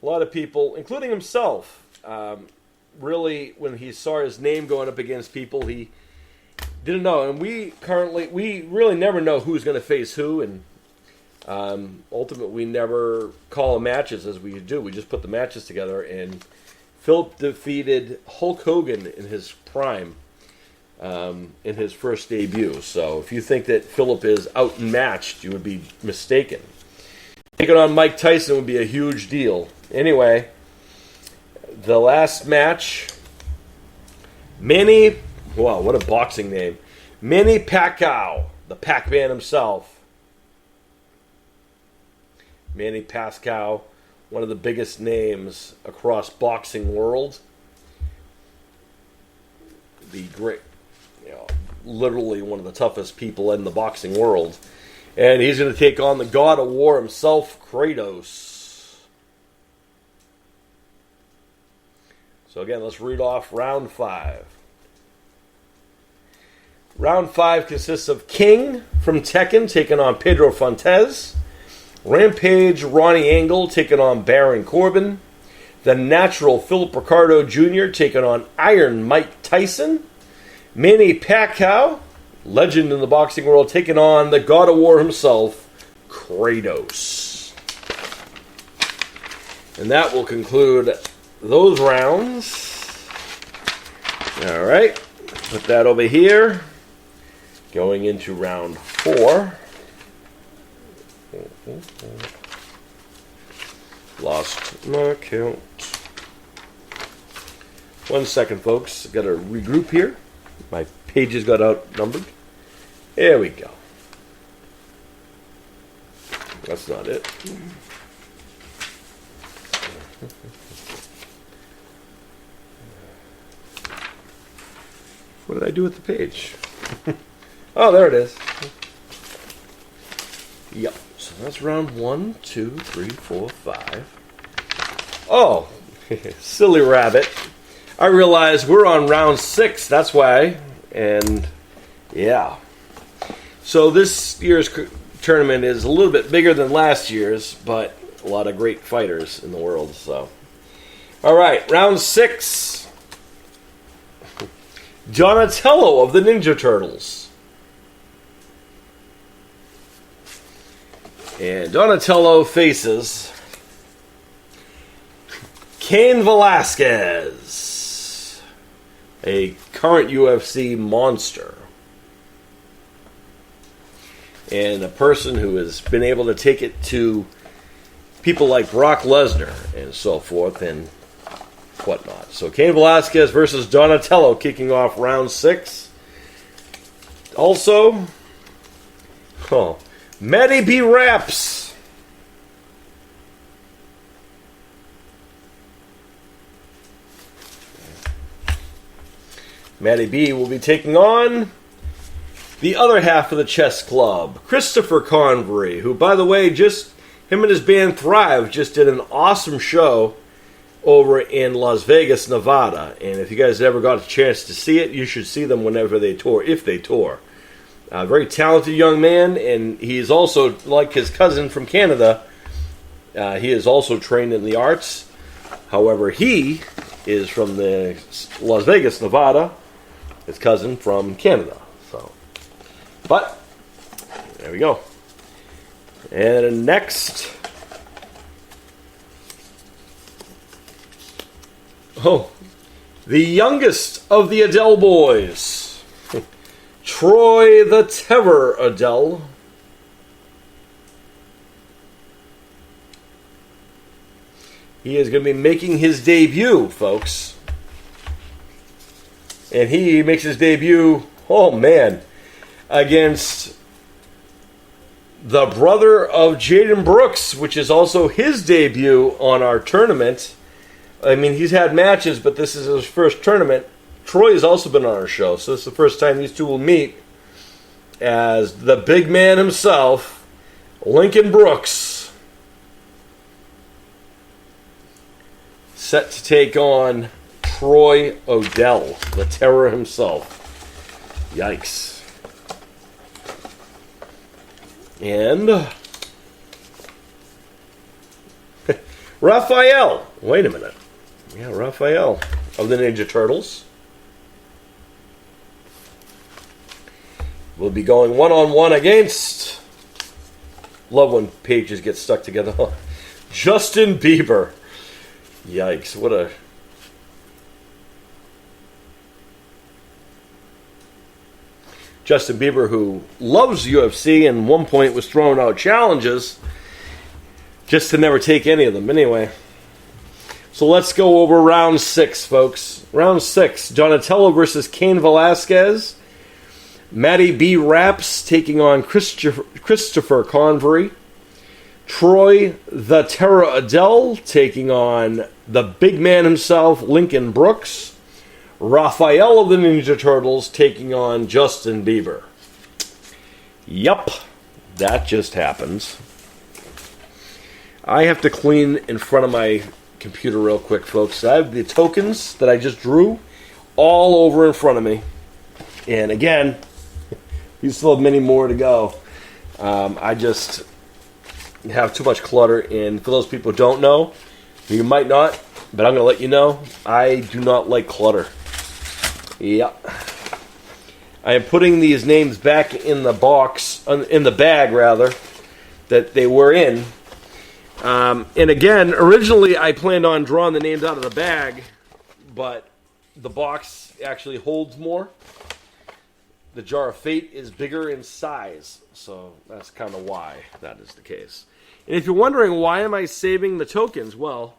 A lot of people, including himself, really, when he saw his name going up against people, he didn't know. And we really never know who's going to face who, and ultimately, we never call matches as we do. We just put the matches together, and Philip defeated Hulk Hogan in his prime in his first debut. So if you think that Philip is outmatched, you would be mistaken. Taking on Mike Tyson would be a huge deal. Anyway, the last match, what a boxing name. Manny Pacquiao, the Pac-Man himself. Manny Pacquiao, one of the biggest names across boxing world. The great, literally one of the toughest people in the boxing world. And he's going to take on the God of War himself, Kratos. So again, let's read off round 5. Round 5 consists of King from Tekken taking on Pedro Fontes. Rampage Ronnie Angle taking on Baron Corbin. The Natural Philip Ricardo Jr. taking on Iron Mike Tyson. Manny Pacquiao, legend in the boxing world, taking on the God of War himself, Kratos. And that will conclude those rounds. All right, put that over here. Going into round 4. Lost my count. 1 second, folks. Got to regroup here. My pages got outnumbered. There we go. That's not it. What did I do with the page? Oh, there it is. Yep. So that's round 1, 2, 3, 4, 5. Oh, silly rabbit. I realize we're on round 6. That's why. And yeah. So this year's tournament is a little bit bigger than last year's, but a lot of great fighters in the world. So, all right, round 6. Donatello of the Ninja Turtles. And Donatello faces Cain Velasquez, a current UFC monster, and a person who has been able to take it to people like Brock Lesnar and so forth and whatnot. So Cain Velasquez versus Donatello kicking off round 6. Also, Matty B. Raps. Matty B will be taking on the other half of the chess club, Christopher Convery, who, by the way, him and his band Thrive just did an awesome show over in Las Vegas, Nevada. And if you guys ever got a chance to see it, you should see them whenever they tour, if they tour. A very talented young man, and he is also, like his cousin from Canada, he is also trained in the arts. However, he is from the Las Vegas, Nevada. His cousin from Canada. So, but there we go. And next, the youngest of the Adele boys, Troy the Terror Adele. He is going to be making his debut, folks. And he makes his debut, against the brother of Jaden Brooks, which is also his debut on our tournament. I mean, he's had matches, but this is his first tournament. Troy has also been on our show, so this is the first time these two will meet as the big man himself, Lincoln Brooks, set to take on Troy Odell, the terror himself. Yikes. And Raphael. Wait a minute. Yeah, Raphael of the Ninja Turtles will be going one-on-one against, love when pages get stuck together, Justin Bieber. Yikes, what a... Justin Bieber, who loves UFC and at one point was throwing out challenges just to never take any of them. Anyway, so let's go over round 6, folks. Round 6, Donatello versus Cain Velasquez. Matty B. Raps taking on Christopher Convery. Troy the Terror Adele taking on the big man himself, Lincoln Brooks. Raphael of the Ninja Turtles taking on Justin Bieber. Yup, that just happens. I have to clean in front of my computer real quick, folks. I have the tokens that I just drew all over in front of me. And again, we still have many more to go. I just have too much clutter. And for those people who don't know, you might not, but I'm going to let you know, I do not like clutter. Yep. I am putting these names back in the box, in the bag rather, that they were in. And again, originally I planned on drawing the names out of the bag, but the box actually holds more. The Jar of Fate is bigger in size, so that's kind of why that is the case. And if you're wondering why am I saving the tokens, well,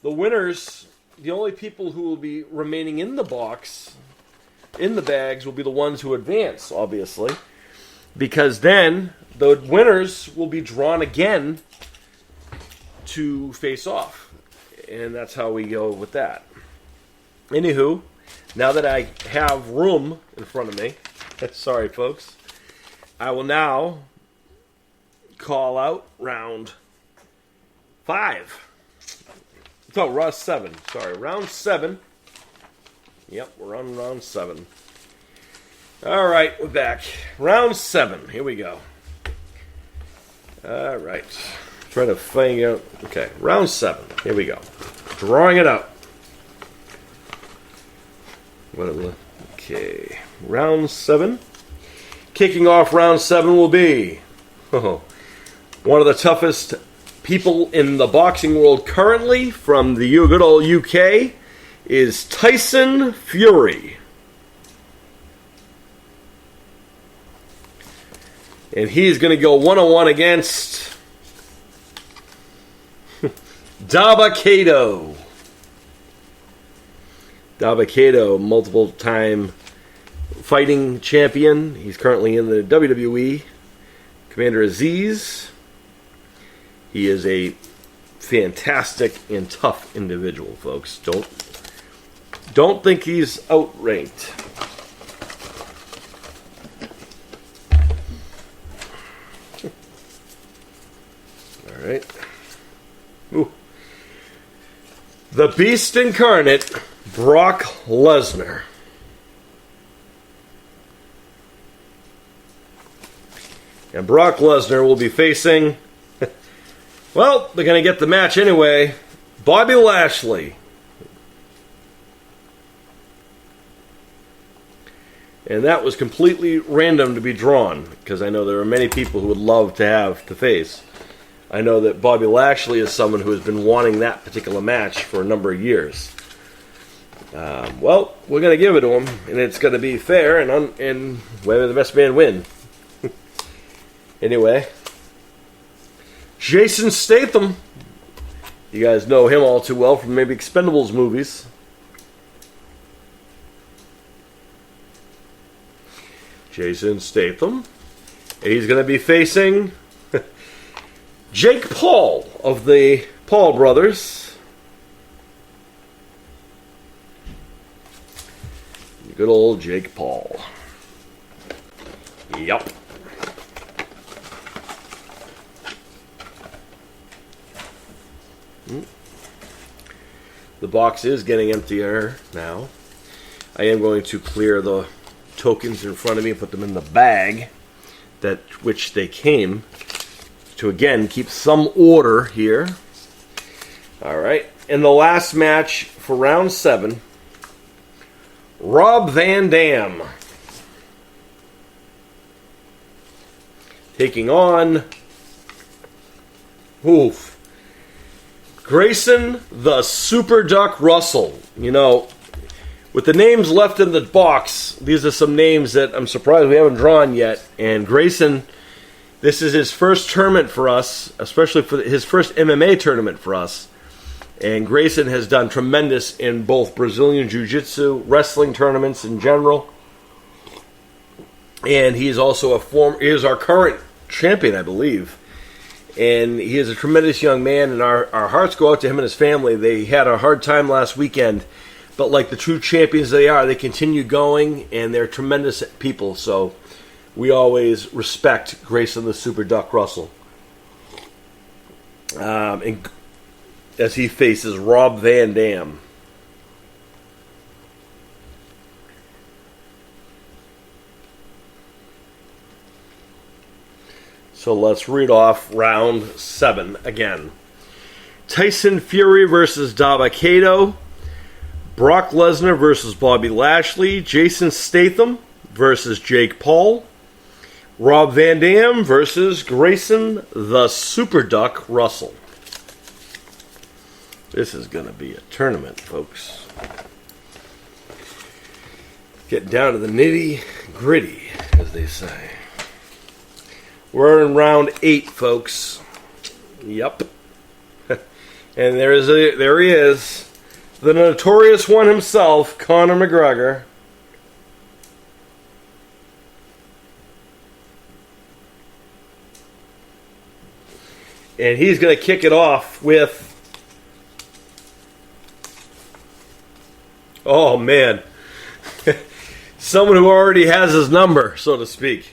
the winners, the only people who will be remaining in the box, in the bags, will be the ones who advance, obviously. Because then the winners will be drawn again to face off. And that's how we go with that. Anywho, now that I have room in front of me, sorry folks, I will now call out round 5. No, round 7. Sorry, round 7. Yep, we're on round 7. All right, we're back. Round 7. Here we go. All right. Trying to find out. Okay, round 7. Here we go. Drawing it out. Okay, round 7. Kicking off round 7 will be one of the toughest people in the boxing world currently from the good old UK is Tyson Fury. And he's going to go one-on-one against Dabba-Kato. Dabba-Kato, multiple-time fighting champion. He's currently in the WWE. Commander Aziz. He is a fantastic and tough individual, folks. Don't think he's outranked. All right. Ooh. The Beast Incarnate, Brock Lesnar. And Brock Lesnar will be facing, well, they're going to get the match anyway, Bobby Lashley. And that was completely random to be drawn, because I know there are many people who would love to have to face. I know that Bobby Lashley is someone who has been wanting that particular match for a number of years. Well, we're going to give it to him, and it's going to be fair, and whether the best man win. Anyway, Jason Statham. You guys know him all too well from maybe Expendables movies. Jason Statham. He's going to be facing Jake Paul of the Paul brothers. Good old Jake Paul. Yup. The box is getting emptier now. I am going to clear the tokens in front of me and put them in the bag that which they came to, again, keep some order here. Alright, in the last match for round 7, Rob Van Dam taking on Grayson the Super Duck Russell. You know, with the names left in the box, these are some names that I'm surprised we haven't drawn yet. And Grayson, this is his first tournament for us, especially for his first MMA tournament for us. And Grayson has done tremendous in both Brazilian Jiu-Jitsu, wrestling tournaments in general. And he is also he is our current champion, I believe. And he is a tremendous young man, and our hearts go out to him and his family. They had a hard time last weekend. But like the true champions they are, they continue going, and they're tremendous people. So we always respect Grayson the Super Duck Russell. And as he faces Rob Van Dam. So let's read off round 7 again. Tyson Fury versus Dabba-Kato. Brock Lesnar versus Bobby Lashley. Jason Statham versus Jake Paul. Rob Van Dam versus Grayson the Super Duck Russell. This is going to be a tournament, folks. Get down to the nitty gritty, as they say. We're in round 8, folks. Yep. And there he is. The notorious one himself, Conor McGregor. And he's going to kick it off with... Oh, man. Someone who already has his number, so to speak.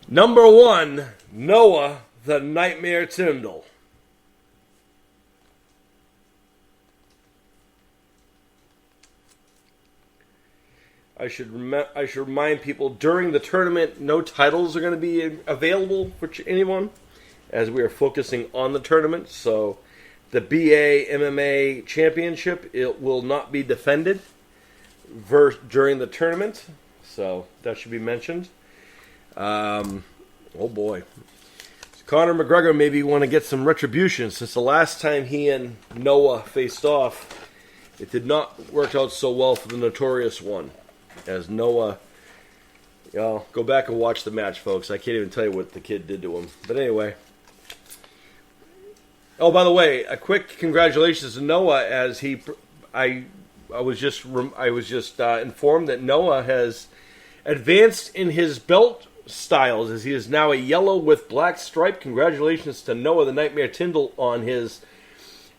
Number 1, Noah the Nightmare Tyndall. I should remind people, during the tournament, no titles are going to be available for anyone, as we are focusing on the tournament. So the BA MMA Championship, it will not be defended during the tournament. So that should be mentioned. Oh boy. Conor McGregor maybe want to get some retribution, since the last time he and Noah faced off, it did not work out so well for the notorious one. As Noah, go back and watch the match, folks. I can't even tell you what the kid did to him. But anyway. Oh, by the way, a quick congratulations to Noah, as I was just informed that Noah has advanced in his belt styles, as he is now a yellow with black stripe. Congratulations to Noah the Nightmare Tyndall on his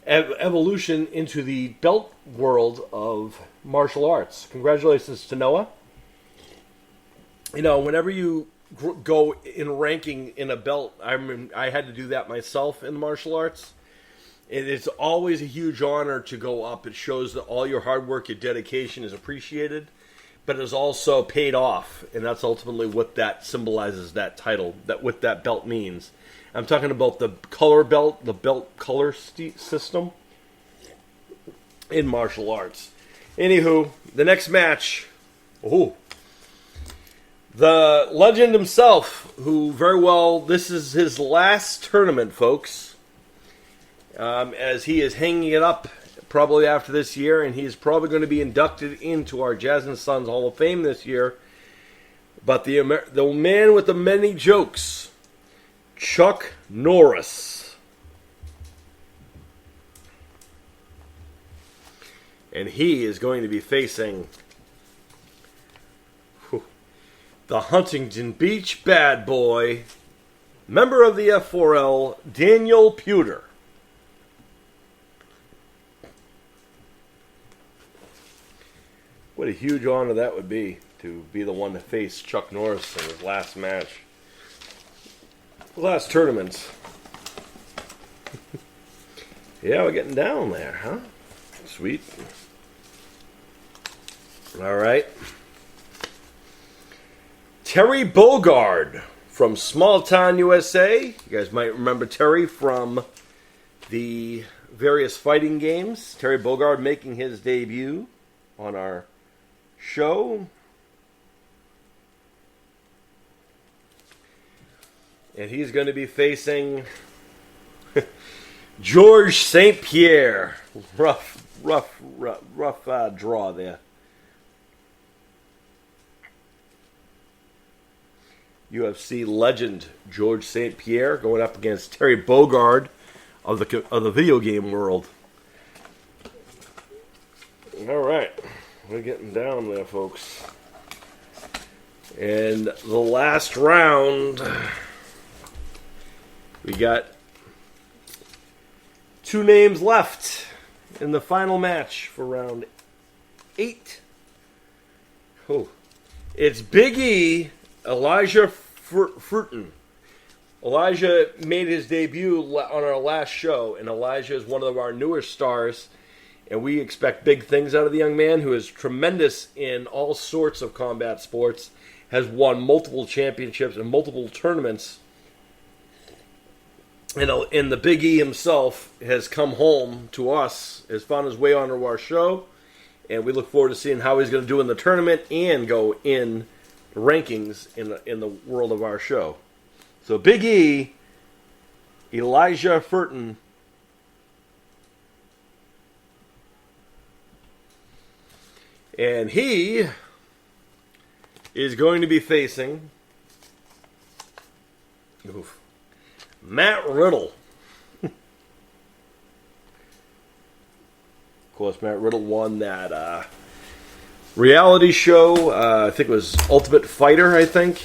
evolution into the belt world of martial arts. Congratulations to Noah. You know, whenever you go in ranking in a belt, I had to do that myself in martial arts. It's always a huge honor to go up. It shows that all your hard work, your dedication is appreciated. but is also paid off, and that's ultimately what that symbolizes, that title, that what that belt means. I'm talking about the color belt, the belt color system in martial arts. Anywho, the next match, the legend himself, who very well, this is his last tournament, folks, as he is hanging it up probably after this year, and he's probably going to be inducted into our Jazz and Sons Hall of Fame this year. But the man with the many jokes, Chuck Norris. And he is going to be facing the Huntington Beach bad boy, member of the F4L, Daniel Puder. What a huge honor that would be, to be the one to face Chuck Norris in his last match. Last tournament. Yeah, we're getting down there, huh? Sweet. All right. Terry Bogard from Small Town, USA. You guys might remember Terry from the various fighting games. Terry Bogard making his debut on our show. And he's going to be facing George St. Pierre. Rough draw there. UFC legend George St. Pierre going up against Terry Bogard of the video game world. All right, we're getting down there, folks. And the last round, we got 2 names left in the final match for round 8. Oh, it's Big E, Elijah Fruton. Elijah made his debut on our last show, and Elijah is one of our newer stars, and we expect big things out of the young man, who is tremendous in all sorts of combat sports, has won multiple championships and multiple tournaments, and the Big E himself has come home to us, has found his way onto our show, and we look forward to seeing how he's going to do in the tournament and go in rankings in the world of our show. So Big E, Elijah Furton, and he is going to be facing Matt Riddle. Of course, Matt Riddle won that reality show, I think it was Ultimate Fighter, I think.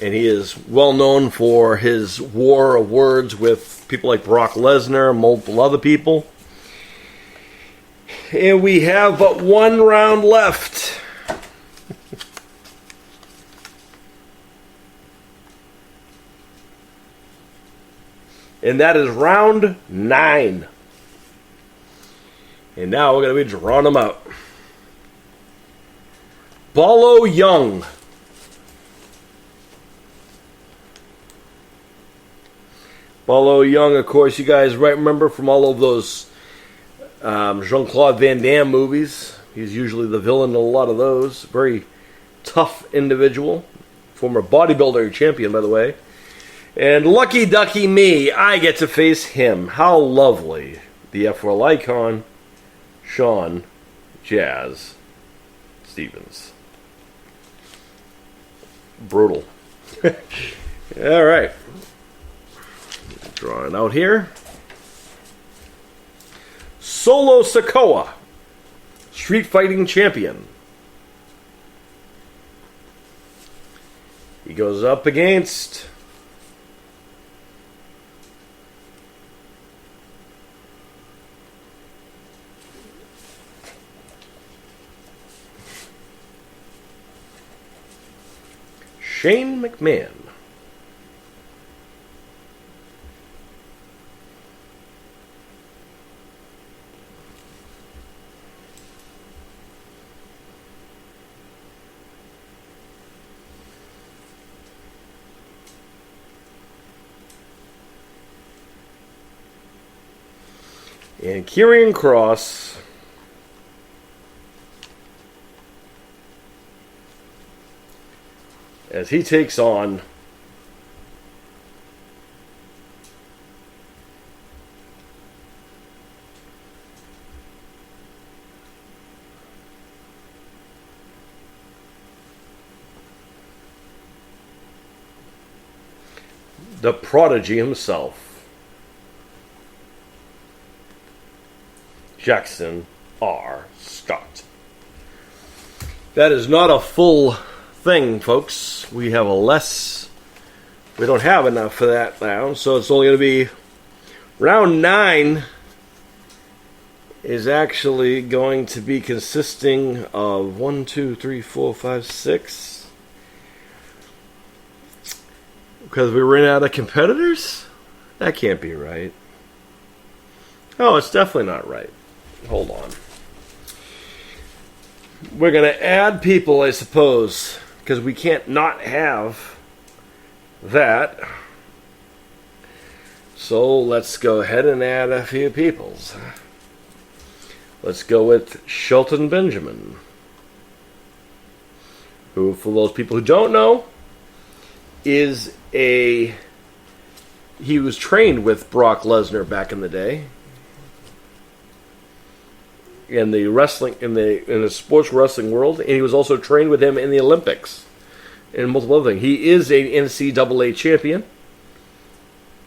And he is well known for his war of words with people like Brock Lesnar and multiple other people. And we have but 1 round left. And that is round 9. And now we're going to be drawing them out. Bolo Young. Bolo Young, of course, you guys might remember from all of those Jean-Claude Van Damme movies. He's usually the villain in a lot of those. Very tough individual. Former bodybuilder champion, by the way. And lucky ducky me, I get to face him. How lovely. The F4L icon, Sean Jazz Stevens. Brutal. All right. Drawing out here. Solo Sikoa, street fighting champion. He goes up against Shane McMahon. And Karrion Kross as he takes on the prodigy himself, Jackson R. Scott. That is not a full thing, folks. We have we don't have enough for that now, so it's only going to be round 9 is actually going to be consisting of 1, 2, 3, 4, 5, 6. Because we ran out of competitors? That can't be right. Oh, it's definitely not right. Hold on. We're going to add people, I suppose, because we can't not have that. So let's go ahead and add a few peoples. Let's go with Shelton Benjamin, who, for those people who don't know, he was trained with Brock Lesnar back in the day in the wrestling in the sports wrestling world, and he was also trained with him in the Olympics and multiple other things. He is an NCAA champion,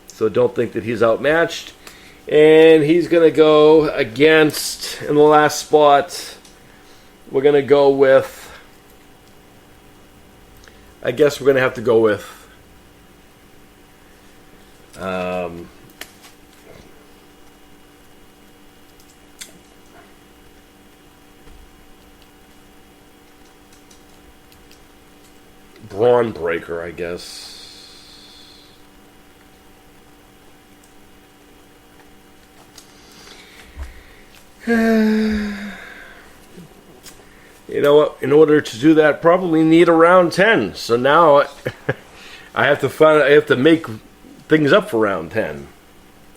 so don't think that he's outmatched. And he's going to go against, in the last spot, we're going to go with, I guess we're going to have to go with Braun Breaker, I guess. You know what? In order to do that, probably need a round 10. So now I have to make things up for round 10.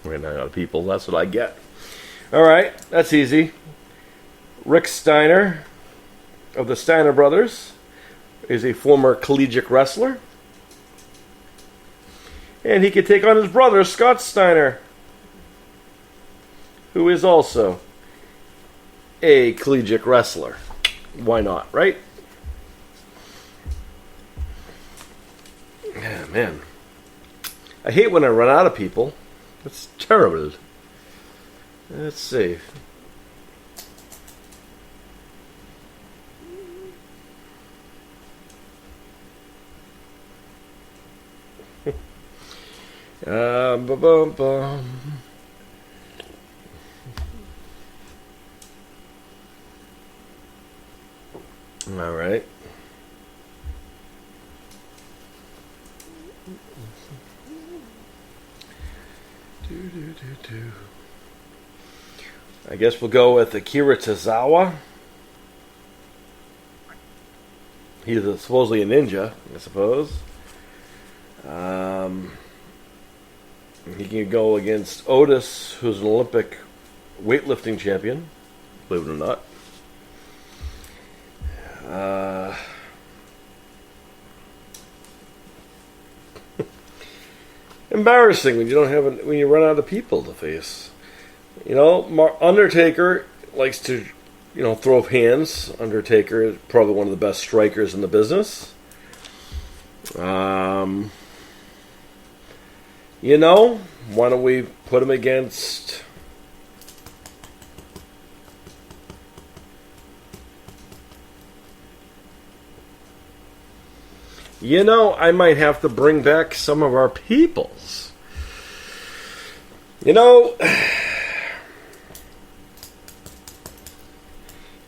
Right now, people, that's what I get. All right, that's easy. Rick Steiner of the Steiner Brothers is a former collegiate wrestler, and he could take on his brother Scott Steiner, who is also a collegiate wrestler. Why not, right? Yeah, man. I hate when I run out of people. That's terrible. Let's see. Ba-bum-bum. All right. I guess we'll go with Akira Tozawa. He's supposedly a ninja, I suppose. He can go against Otis, who's an Olympic weightlifting champion, believe it or not. Embarrassing when when you run out of people to face. You know, Undertaker likes to, throw hands. Undertaker is probably one of the best strikers in the business. Why don't we put him against I might have to bring back some of our peoples.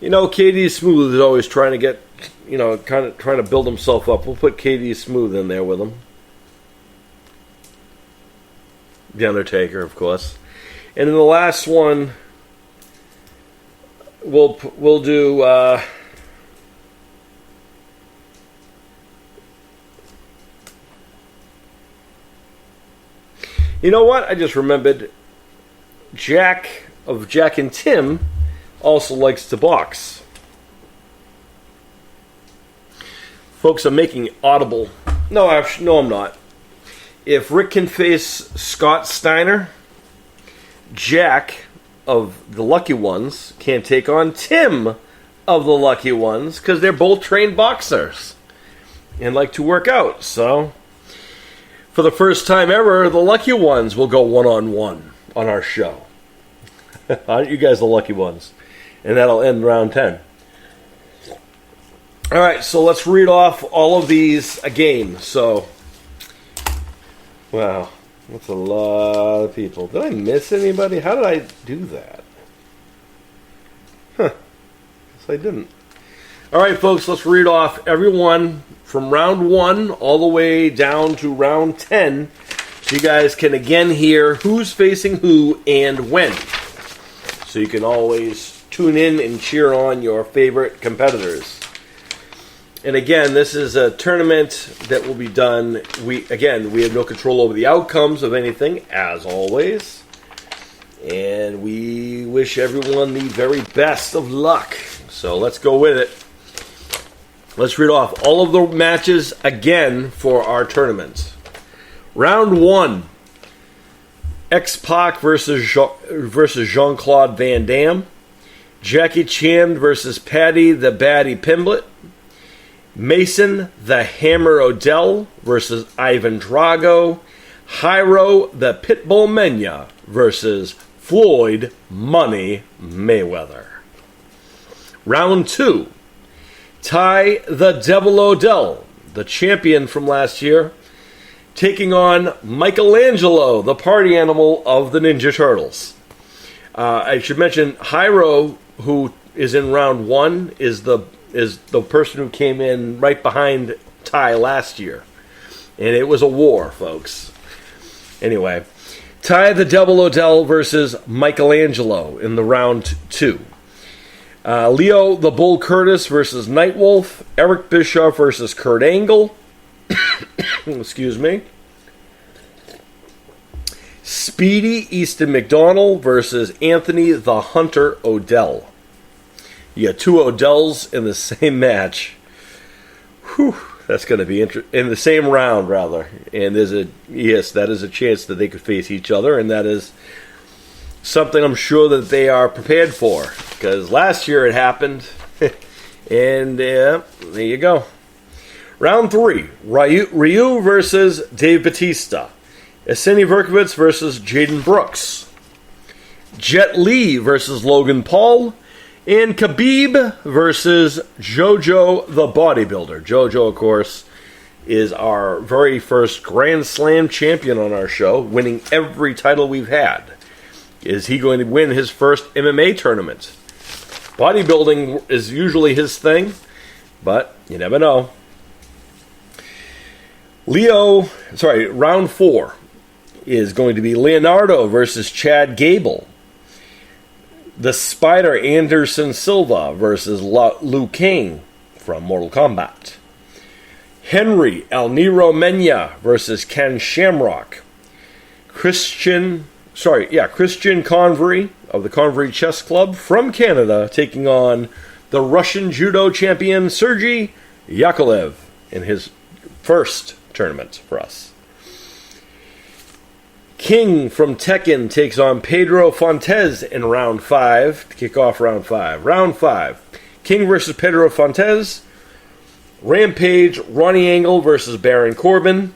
KD Smooth is always trying to get, kind of trying to build himself up. We'll put KD Smooth in there with him. The Undertaker, of course. And then the last one, we'll do... You know what? I just remembered Jack of Jack and Tim also likes to box. Folks, I'm making audible. No, actually, no, I'm not. If Rick can face Scott Steiner, Jack of the Lucky Ones can take on Tim of the Lucky Ones, because they're both trained boxers and like to work out. So, for the first time ever, the Lucky Ones will go one-on-one on our show. Aren't you guys the lucky ones? And that'll end round 10. Alright, so let's read off all of these again. So, wow, that's a lot of people. Did I miss anybody? How did I do that? Huh, guess I didn't. Alright, folks, let's read off everyone from round 1 all the way down to round 10. So you guys can again hear who's facing who and when. So you can always tune in and cheer on your favorite competitors. And again, this is a tournament that will be done. We have no control over the outcomes of anything, as always. And we wish everyone the very best of luck. So let's go with it. Let's read off all of the matches again for our tournament. Round 1. X-Pac versus Jean-Claude Van Damme. Jackie Chan versus Patty the Batty Pimblett. Mason the Hammer Odell versus Ivan Drago. Jairo the Pitbull Mena versus Floyd Money Mayweather. Round 2. Ty the Devil Odell, the champion from last year, taking on Michelangelo, the party animal of the Ninja Turtles. I should mention Jairo, who is in round 1, is the person who came in right behind Ty last year. And it was a war, folks. Anyway, Ty the Devil Odell versus Michelangelo in the round 2. Leo the Bull Curtis versus Nightwolf. Eric Bischoff versus Kurt Angle. Excuse me. Speedy Easton McDonald versus Anthony the Hunter Odell. You got two Odells in the same match. Whew, that's going to be in the same round, rather. And that is a chance that they could face each other, and that is something I'm sure that they are prepared for, because last year it happened. And there you go. Round 3, Ryu versus Dave Batista. Arsenij Verkovich versus Jaden Brooks. Jet Li versus Logan Paul. And Khabib versus JoJo the Bodybuilder. JoJo, of course, is our very first Grand Slam champion on our show, winning every title we've had. Is he going to win his first MMA tournament? Bodybuilding is usually his thing, but you never know. Round 4 is going to be Leonardo versus Chad Gable. The Spider Anderson Silva versus Liu Kang from Mortal Kombat. Henry El Nero Mena versus Ken Shamrock. Christian Convery of the Convery Chess Club from Canada taking on the Russian judo champion Sergey Yakovlev in his first tournament for us. King from Tekken takes on Pedro Fontes in round 5 to kick off round 5. Round 5. King versus Pedro Fontes. Rampage Ronnie Angle versus Baron Corbin.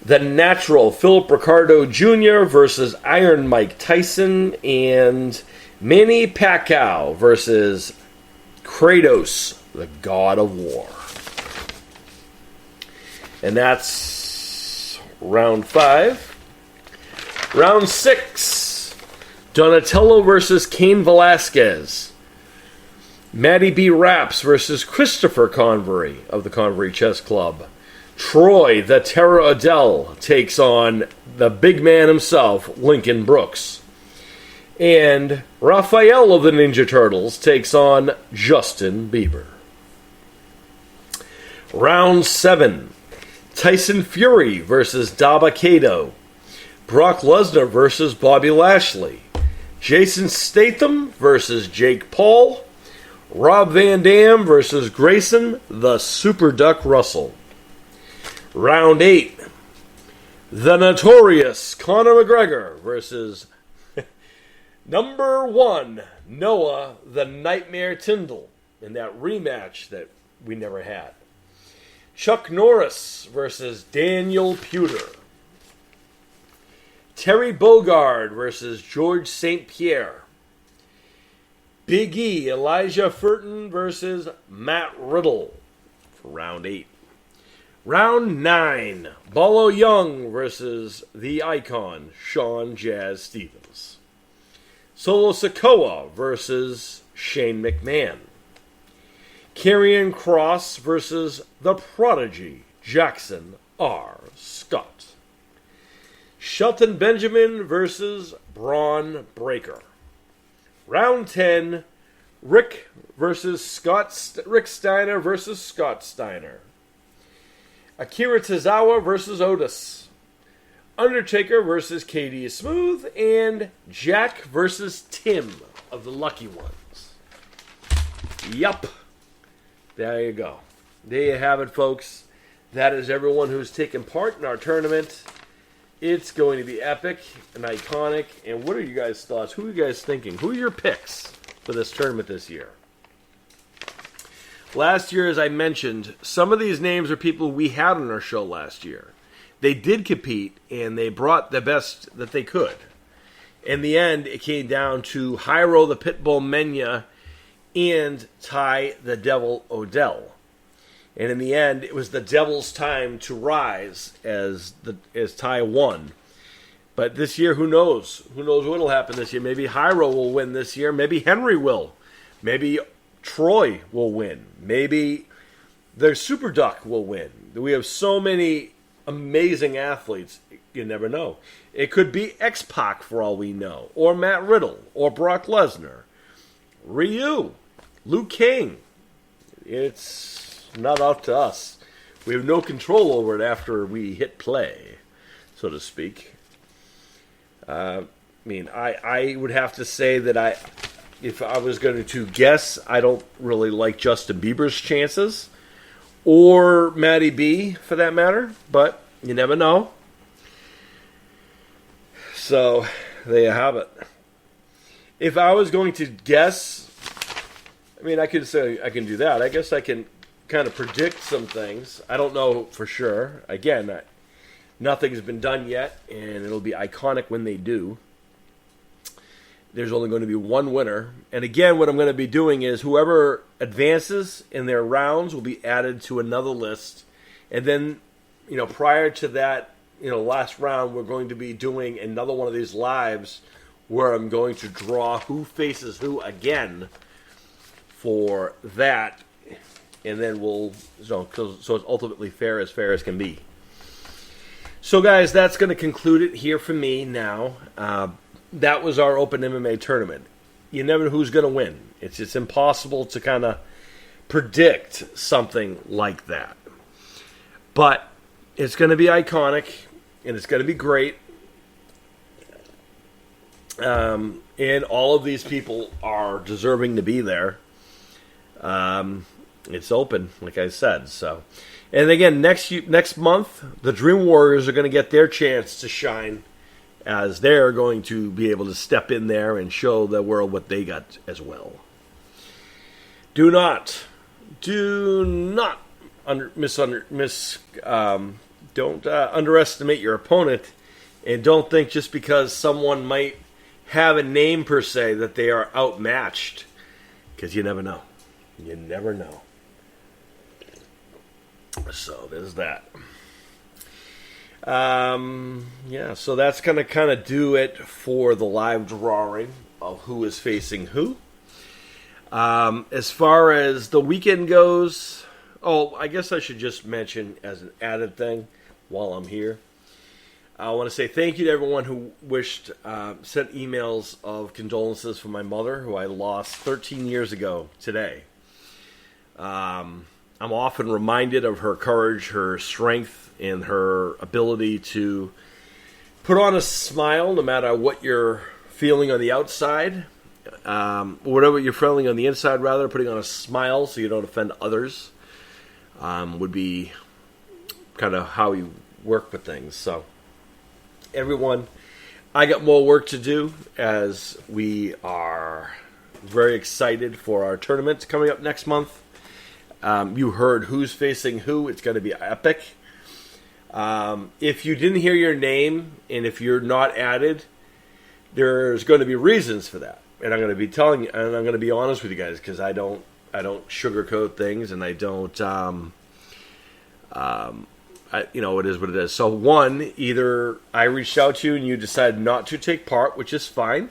The Natural Philip Ricardo Jr. versus Iron Mike Tyson. And Manny Pacquiao versus Kratos, the God of War. And that's round 5. Round 6. Donatello versus Cain Velasquez. Matty B. Raps versus Christopher Convery of the Convery Chess Club. Troy the Terror Odell takes on the big man himself, Lincoln Brooks. And Raphael of the Ninja Turtles takes on Justin Bieber. Round 7. Tyson Fury versus Daba Kato. Brock Lesnar versus Bobby Lashley. Jason Statham versus Jake Paul. Rob Van Dam versus Grayson the Super Duck Russell. Round 8. The Notorious Conor McGregor versus number 1 Noah the Nightmare Tyndall in that rematch that we never had. Chuck Norris versus Daniel Puder. Terry Bogard versus George St. Pierre. Big E, Elijah Furton versus Matt Riddle for round 8. Round 9, Bolo Young versus the Icon, Sean Jazz Stevens. Solo Sikoa versus Shane McMahon. Karrion Kross versus the Prodigy, Jackson R. Scott. Shelton Benjamin versus Braun Breaker. Round 10, Rick Steiner versus Scott Steiner. Akira Tozawa versus Otis. Undertaker versus KD Smooth. And Jack versus Tim of the Lucky Ones. Yup. There you go. There you have it, folks. That is everyone who's taken part in our tournament. It's going to be epic and iconic. And what are you guys' thoughts? Who are you guys thinking? Who are your picks for this tournament this year? Last year, as I mentioned, some of these names are people we had on our show last year. They did compete, and they brought the best that they could. In the end, it came down to Hyro the Pitbull Menya and Ty the Devil Odell. And in the end, it was the Devil's time to rise as Ty won. But this year, who knows? Who knows what will happen this year? Maybe Hyro will win this year. Maybe Henry will. Maybe Troy will win. Maybe the Super Duck will win. We have so many amazing athletes, you never know. It could be X-Pac for all we know, or Matt Riddle, or Brock Lesnar, Ryu, Liu Kang. It's not up to us. We have no control over it after we hit play, so to speak. I would have to say that if I was going to guess, I don't really like Justin Bieber's chances, or Matty B, for that matter, but you never know. So, there you have it. If I was going to guess, I could say I can do that. I guess I can kind of predict some things. I don't know for sure. Again, nothing's been done yet, and it'll be iconic when they do. There's only going to be one winner. And again, what I'm going to be doing is whoever advances in their rounds will be added to another list. And then, prior to that, last round, we're going to be doing another one of these lives where I'm going to draw who faces who again for that. And then so it's ultimately fair as can be. So, guys, that's going to conclude it here for me now. That was our Open MMA tournament. You never know who's going to win. It's impossible to kind of predict something like that. But it's going to be iconic, and it's going to be great. And all of these people are deserving to be there. It's open, like I said. So, and again, next month, the Dream Warriors are going to get their chance to shine, as they're going to be able to step in there and show the world what they got as well. Do not underestimate your opponent, and don't think just because someone might have a name per se that they are outmatched, because you never know. You never know. So there's that. So that's going to kind of do it for the live drawing of who is facing who. As far as the weekend goes, I guess I should just mention as an added thing while I'm here. I want to say thank you to everyone who sent emails of condolences for my mother, who I lost 13 years ago today. I'm often reminded of her courage, her strength, and her ability to put on a smile no matter what you're feeling on the outside, whatever you're feeling on the inside, rather, putting on a smile so you don't offend others, would be kind of how you work with things. So, everyone, I got more work to do as we are very excited for our tournament coming up next month. You heard who's facing who. It's going to be epic. If you didn't hear your name and if you're not added, there's going to be reasons for that. And I'm going to be telling you, and I'm going to be honest with you guys, because I don't sugarcoat things, and I don't, it is what it is. So one, either I reached out to you and you decided not to take part, which is fine,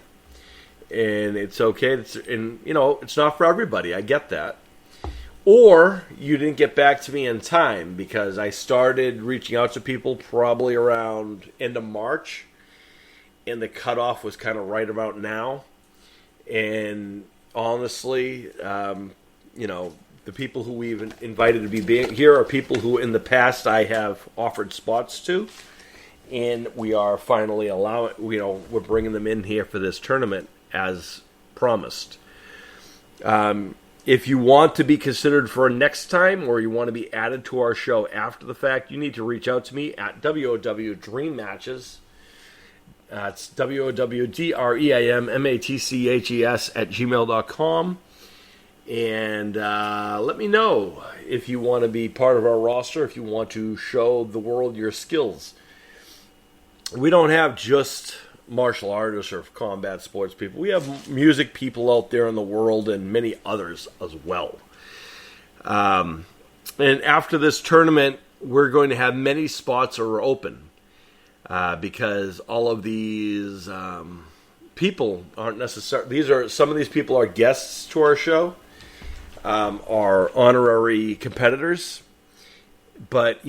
and it's okay. It's not for everybody. I get that. Or you didn't get back to me in time, because I started reaching out to people probably around end of March, and the cutoff was kind of right about now. And honestly, the people who we've invited to be here are people who in the past I have offered spots to, and we are finally we're bringing them in here for this tournament as promised. If you want to be considered for next time, or you want to be added to our show after the fact, you need to reach out to me at WOW Dream Matches. It's WOWDREIMMATCHES at gmail.com. And let me know if you want to be part of our roster, if you want to show the world your skills. We don't have just martial artists or combat sports people. We have music people out there in the world and many others as well. And after this tournament, we're going to have many spots are open because all of these people aren't necessarily. Some of these people are guests to our show, are honorary competitors. But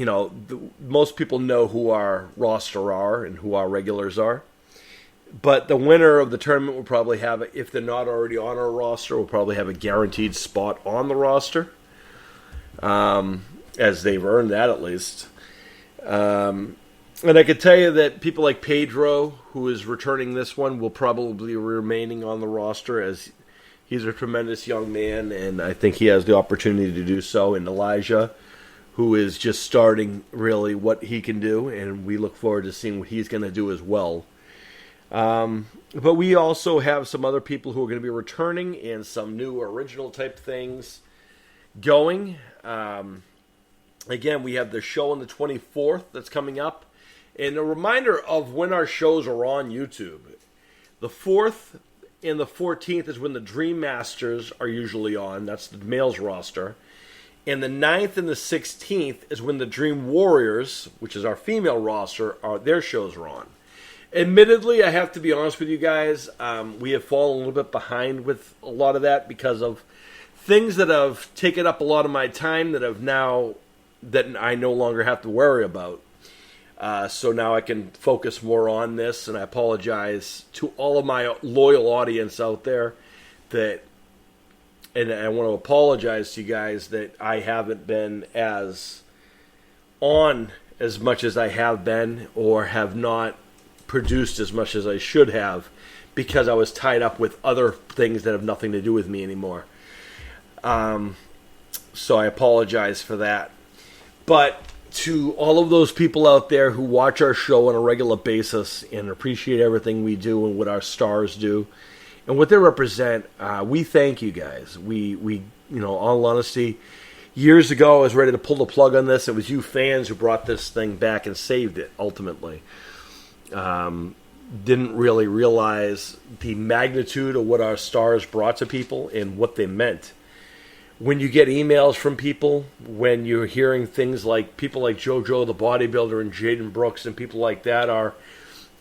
most people know who our roster are and who our regulars are. But the winner of the tournament will probably have, if they're not already on our roster, will probably have a guaranteed spot on the roster, as they've earned that at least. And I can tell you that people like Pedro, who is returning this one, will probably be remaining on the roster, as he's a tremendous young man, and I think he has the opportunity to do so. And Elijah, who is just starting really what he can do, and we look forward to seeing what he's going to do as well. But we also have some other people who are going to be returning and some new original type things going. Again, we have the show on the 24th that's coming up. And a reminder of when our shows are on YouTube. The 4th and the 14th is when the Dream Masters are usually on. That's the males roster. And the 9th and the 16th is when the Dream Warriors, which is our female roster, their shows are on. Admittedly, I have to be honest with you guys, we have fallen a little bit behind with a lot of that because of things that have taken up a lot of my time that I no longer have to worry about. So now I can focus more on this, and I apologize to all of my loyal audience out there and I want to apologize to you guys that I haven't been as on as much as I have been, or have not produced as much as I should have, because I was tied up with other things that have nothing to do with me anymore. So I apologize for that. But to all of those people out there who watch our show on a regular basis and appreciate everything we do and what our stars do and what they represent, we thank you guys. We all honesty, years ago I was ready to pull the plug on this. It was you fans who brought this thing back and saved it, ultimately. Didn't really realize the magnitude of what our stars brought to people and what they meant. When you get emails from people, when you're hearing things like people like JoJo the bodybuilder and Jaden Brooks and people like that are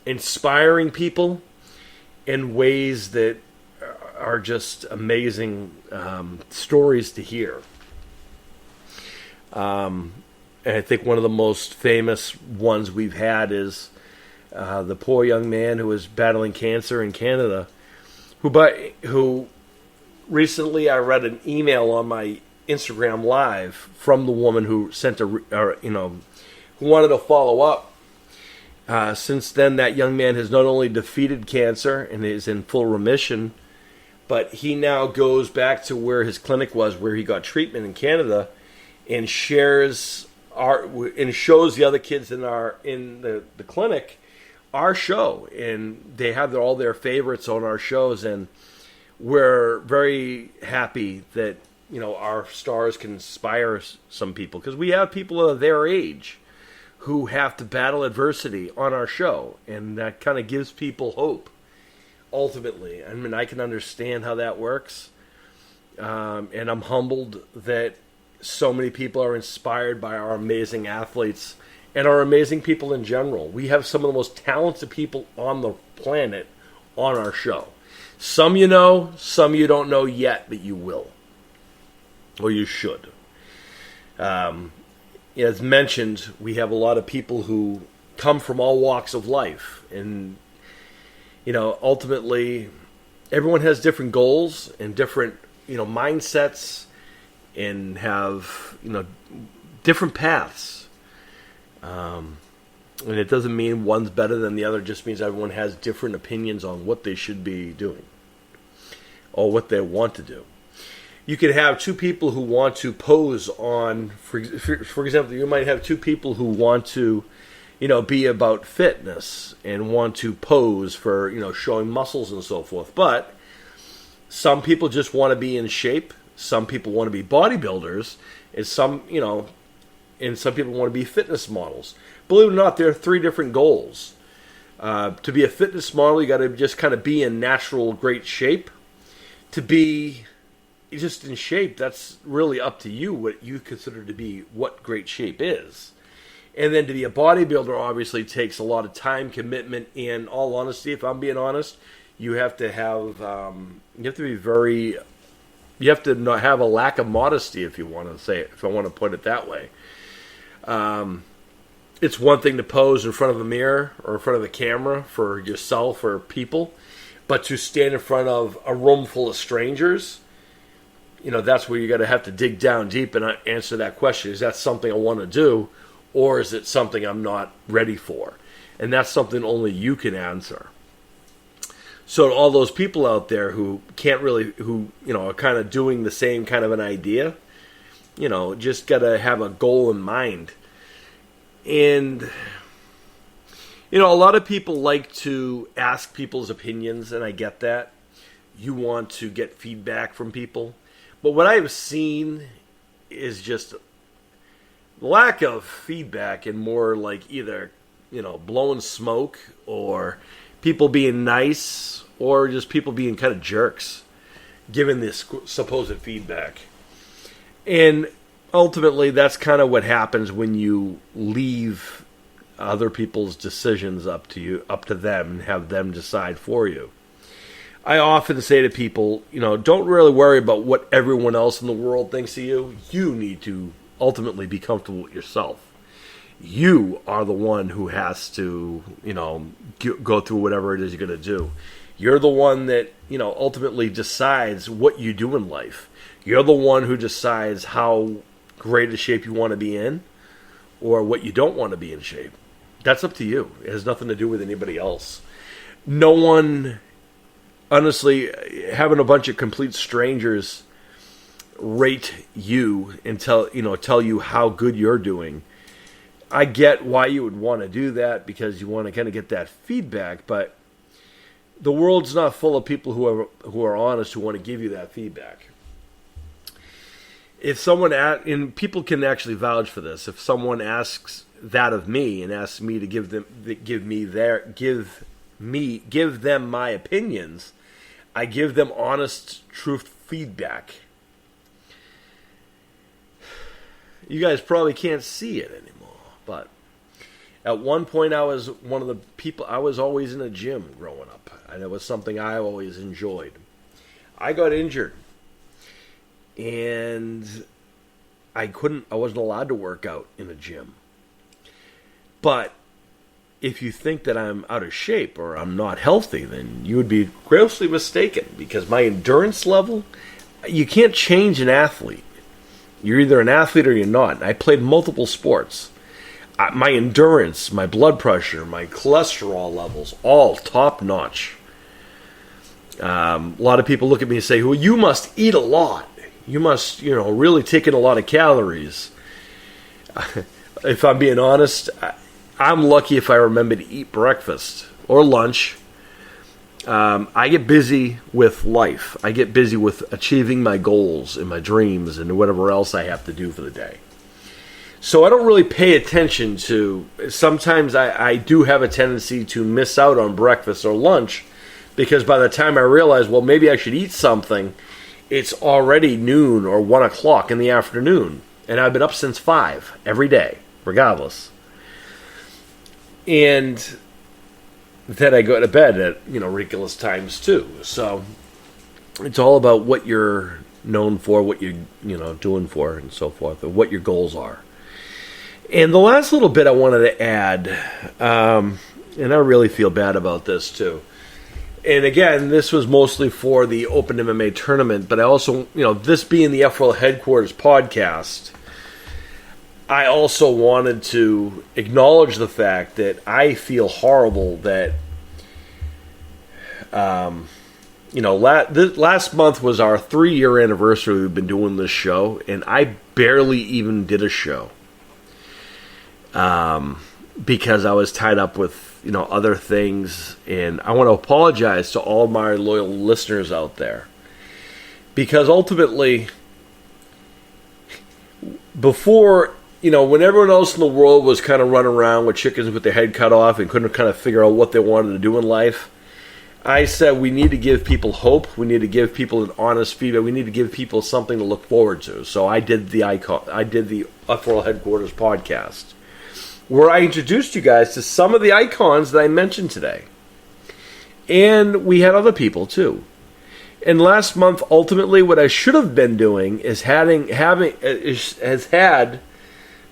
inspiring people in ways that are just amazing stories to hear. And I think one of the most famous ones we've had is the poor young man who was battling cancer in Canada, who recently I read an email on my Instagram Live from the woman who sent who wanted to follow up, Since then, that young man has not only defeated cancer and is in full remission, but he now goes back to where his clinic was, where he got treatment in Canada, and shows the other kids in the clinic our show, and they have all their favorites on our shows, and we're very happy that our stars can inspire some people, because we have people of their age who have to battle adversity on our show, and that kind of gives people hope. Ultimately, I mean, I can understand how that works, and I'm humbled that so many people are inspired by our amazing athletes and our amazing people in general. We have some of the most talented people on the planet on our show. Some you know, some you don't know yet, but you will. Or you should. As mentioned, we have a lot of people who come from all walks of life. And, ultimately, everyone has different goals and different, mindsets, and have, different paths. And it doesn't mean one's better than the other. It just means everyone has different opinions on what they should be doing or what they want to do. You could have two people who want to pose on, for example, you might have two people who want to, be about fitness and want to pose for, showing muscles and so forth. But some people just want to be in shape. Some people want to be bodybuilders, and some people want to be fitness models. Believe it or not, there are three different goals. To be a fitness model, you got to just kind of be in natural great shape. To be just in shape, that's really up to you, what you consider to be what great shape is. And then to be a bodybuilder obviously takes a lot of time, commitment, and all honesty, if I'm being honest, you have to have, you have to not have a lack of modesty, if I want to put it that way. It's one thing to pose in front of a mirror or in front of a camera for yourself or people, but to stand in front of a room full of strangers, that's where you got to have to dig down deep and answer that question. Is that something I want to do, or is it something I'm not ready for? And that's something only you can answer. So to all those people out there who are kind of doing the same kind of an idea, just got to have a goal in mind. And, a lot of people like to ask people's opinions, and I get that. You want to get feedback from people. But what I've seen is just lack of feedback, and more like either, blowing smoke, or people being nice, or just people being kind of jerks, giving this supposed feedback. And ultimately, that's kind of what happens when you leave other people's decisions up to them, and have them decide for you. I often say to people, don't really worry about what everyone else in the world thinks of you. You need to ultimately be comfortable with yourself. You are the one who has to, go through whatever it is you're going to do. You're the one that, ultimately decides what you do in life. You're the one who decides how great a shape you want to be in, or what you don't want to be in shape. That's up to you. It has nothing to do with anybody else. No one, honestly, having a bunch of complete strangers rate you and tell you how good you're doing. I get why you would want to do that, because you want to kind of get that feedback, but the world's not full of people who are honest, who want to give you that feedback. If someone and people can actually vouch for this, if someone asks that of me and asks me to give them my opinions, I give them honest, truth feedback. You guys probably can't see it anymore, but at one point I was one of the people, I was always in a gym growing up, and it was something I always enjoyed. I got injured, and I wasn't allowed to work out in a gym. But if you think that I'm out of shape or I'm not healthy, then you would be grossly mistaken, because my endurance level, you can't change an athlete. You're either an athlete or you're not. I played multiple sports. my endurance, my blood pressure, my cholesterol levels, all top notch. A lot of people look at me and say, well, you must eat a lot. You must, really take in a lot of calories. If I'm being honest, I'm lucky if I remember to eat breakfast or lunch. I get busy with life. I get busy with achieving my goals and my dreams and whatever else I have to do for the day. So I don't really pay attention to, sometimes I do have a tendency to miss out on breakfast or lunch, because by the time I realize, well, maybe I should eat something, it's already noon or 1 o'clock in the afternoon. And I've been up since 5 every day, regardless. And then I go to bed at, ridiculous times too. So it's all about what you're known for, what you're, doing for, and so forth, and what your goals are. And the last little bit I wanted to add, and I really feel bad about this too. And again, this was mostly for the Open MMA tournament, but I also, this being the F4L headquarters podcast, I also wanted to acknowledge the fact that I feel horrible that, last month was our 3-year anniversary we've been doing this show, and I barely even did a show. Because I was tied up with, other things. And I want to apologize to all my loyal listeners out there. Because ultimately, before, when everyone else in the world was kind of running around with chickens with their head cut off and couldn't kind of figure out what they wanted to do in life, I said we need to give people hope. We need to give people an honest feedback. We need to give people something to look forward to. So I did the F4L headquarters podcast, where I introduced you guys to some of the icons that I mentioned today. And we had other people too. And last month, ultimately, what I should have been doing is has had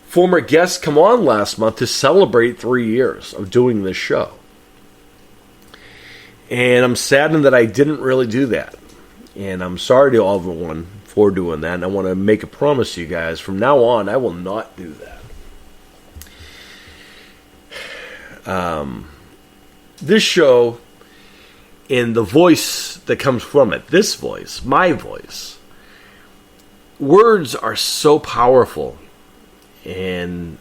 former guests come on last month to celebrate 3 years of doing this show. And I'm saddened that I didn't really do that. And I'm sorry to everyone for doing that. And I want to make a promise to you guys, from now on, I will not do that. This show and the voice that comes from it, this voice, my voice, words are so powerful, and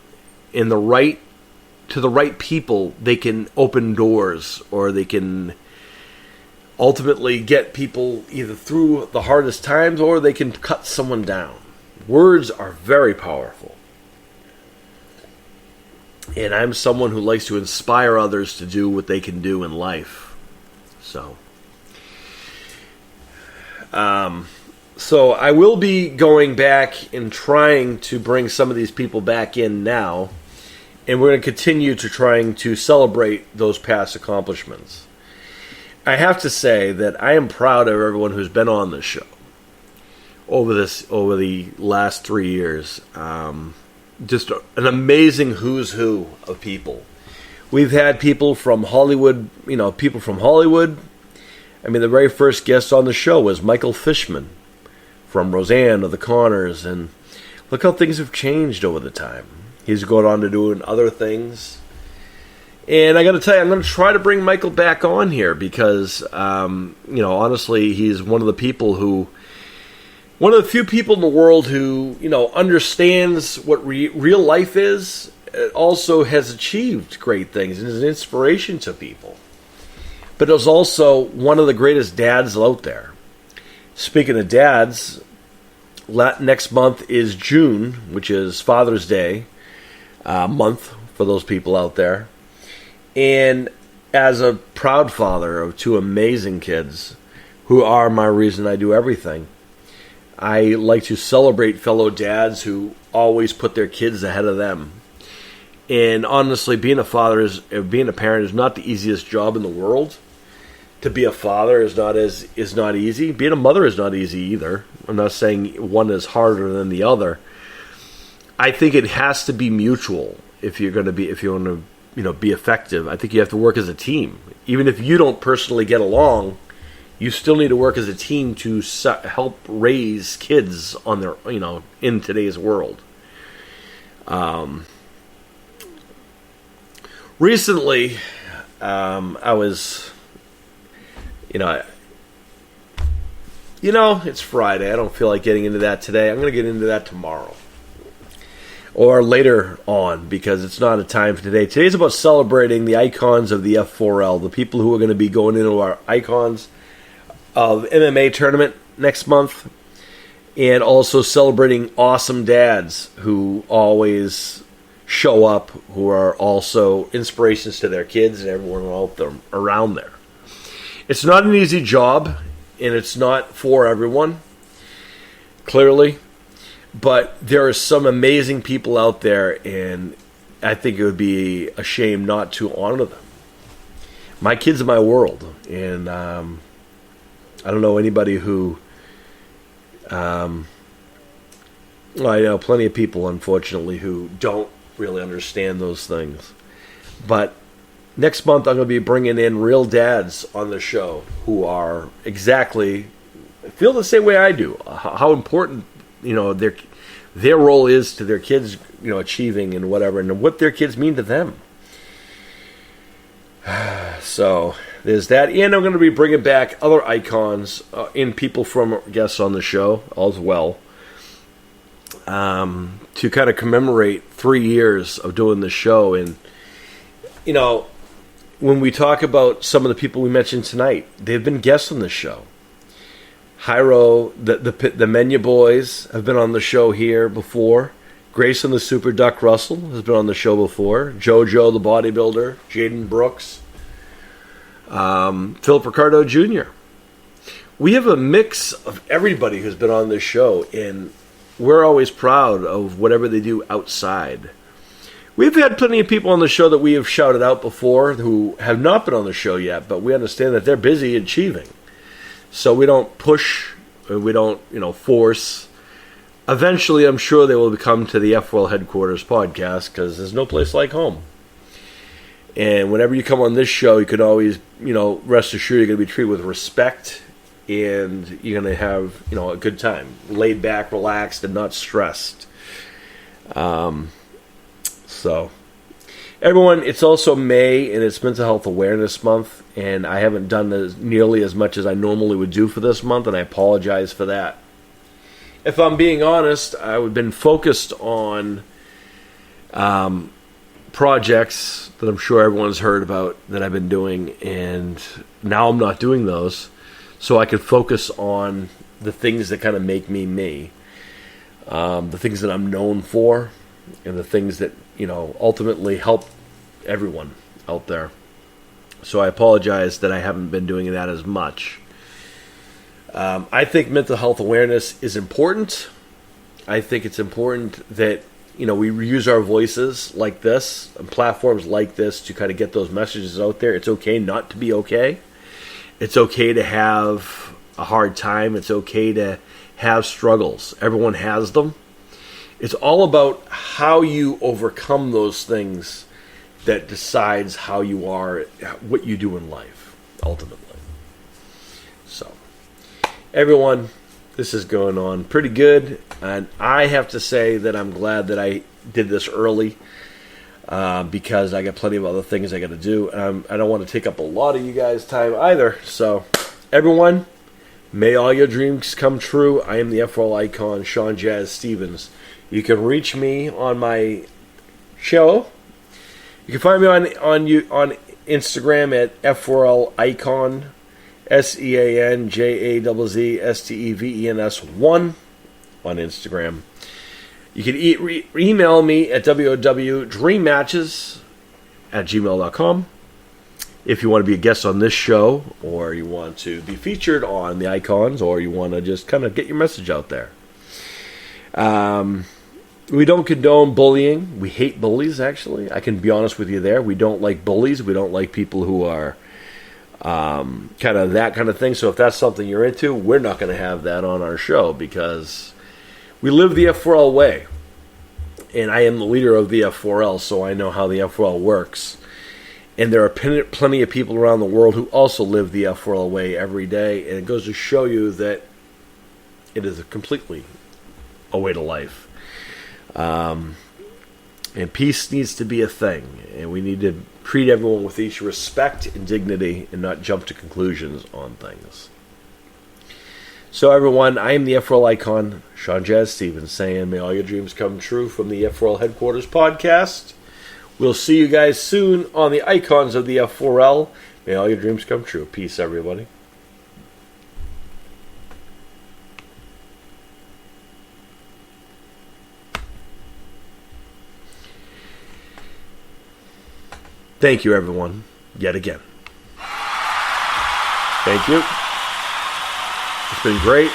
to the right people, they can open doors, or they can ultimately get people either through the hardest times, or they can cut someone down. Words are very powerful. And I'm someone who likes to inspire others to do what they can do in life. So I will be going back and trying to bring some of these people back in now. And we're going to continue to trying to celebrate those past accomplishments. I have to say that I am proud of everyone who's been on this show over the last 3 years. Just an amazing who's who of people. We've had people from Hollywood, I mean, the very first guest on the show was Michael Fishman from Roseanne of the Connors, and look how things have changed over the time. He's going on to doing other things. And I got to tell you, I'm going to try to bring Michael back on here because, honestly, he's one of the few people in the world who, understands what real life is, also has achieved great things and is an inspiration to people. But is also one of the greatest dads out there. Speaking of dads, next month is June, which is Father's Day month for those people out there. And as a proud father of 2 amazing kids who are my reason I do everything, I like to celebrate fellow dads who always put their kids ahead of them. And honestly, being a parent is not the easiest job in the world. To be a father is not easy. Being a mother is not easy either. I'm not saying one is harder than the other. I think it has to be mutual if you want to be effective. I think you have to work as a team. Even if you don't personally get along, you still need to work as a team to help raise kids on their, in today's world. recently, I was, you know, it's Friday. I don't feel like getting into that today. I'm going to get into that tomorrow. Or later on, because it's not a time for today. Today's about celebrating the icons of the F4L, the people who are going to be going into our icons of MMA tournament next month, and also celebrating awesome dads who always show up, who are also inspirations to their kids and everyone out there, around there. It's not an easy job, and it's not for everyone, clearly. But there are some amazing people out there, and I think it would be a shame not to honor them. My kids are my world, and I don't know anybody who... well, I know plenty of people, unfortunately, who don't really understand those things. But next month, I'm going to be bringing in real dads on the show who are exactly... feel the same way I do. How important... their role is to their kids, achieving and whatever, and what their kids mean to them. So there's that, and I'm going to be bringing back other icons and people from guests on the show as well, to kind of commemorate 3 years of doing the show. And when we talk about some of the people we mentioned tonight, they've been guests on the show. Hyro, the Menya Boys have been on the show here before. Grayson the Super Duck Russell has been on the show before. JoJo the Bodybuilder, Jaden Brooks, Philip Ricardo Jr. We have a mix of everybody who's been on this show, and we're always proud of whatever they do outside. We've had plenty of people on the show that we have shouted out before who have not been on the show yet, but we understand that they're busy achieving. So we don't push, we don't, force. Eventually, I'm sure they will come to the F4L Headquarters podcast, because there's no place like home. And whenever you come on this show, you can always, rest assured you're going to be treated with respect, and you're going to have, a good time. Laid back, relaxed, and not stressed. So... everyone, it's also May, and it's Mental Health Awareness Month, and I haven't done nearly as much as I normally would do for this month, and I apologize for that. If I'm being honest, I've been focused on projects that I'm sure everyone's heard about that I've been doing, and now I'm not doing those, so I can focus on the things that kind of make me me, the things that I'm known for, and the things that ultimately help everyone out there. So I apologize that I haven't been doing that as much. I think mental health awareness is important. I think it's important that we use our voices like this and platforms like this to kind of get those messages out there. It's okay not to be okay. It's okay to have a hard time. It's okay to have struggles. Everyone has them. It's all about how you overcome those things that decides how you are, what you do in life, ultimately. So, everyone, this is going on pretty good, and I have to say that I'm glad that I did this early, because I got plenty of other things I got to do. I don't want to take up a lot of you guys' time either. So, everyone, may all your dreams come true. I am the F4L icon, Sean Jazz Stevens. You can reach me on my show. You can find me on Instagram at F4L icon, SeanJazzStevens1 on Instagram. You can email me at www.dreammatches@gmail.com if you want to be a guest on this show, or you want to be featured on the icons, or you want to just kind of get your message out there. We don't condone bullying. We hate bullies, actually. I can be honest with you there. We don't like bullies. We don't like people who are kind of that kind of thing. So if that's something you're into, we're not going to have that on our show, because we live the F4L way. And I am the leader of the F4L, so I know how the F4L works. And there are plenty of people around the world who also live the F4L way every day. And it goes to show you that it is completely a way to life. And peace needs to be a thing. And we need to treat everyone with each respect and dignity and not jump to conclusions on things. So everyone, I am the F4L icon, Sean Jazz Stevens, saying may all your dreams come true from the F4L Headquarters podcast. We'll see you guys soon on the icons of the F4L. May all your dreams come true. Peace, everybody. Thank you, everyone, yet again. Thank you. It's been great.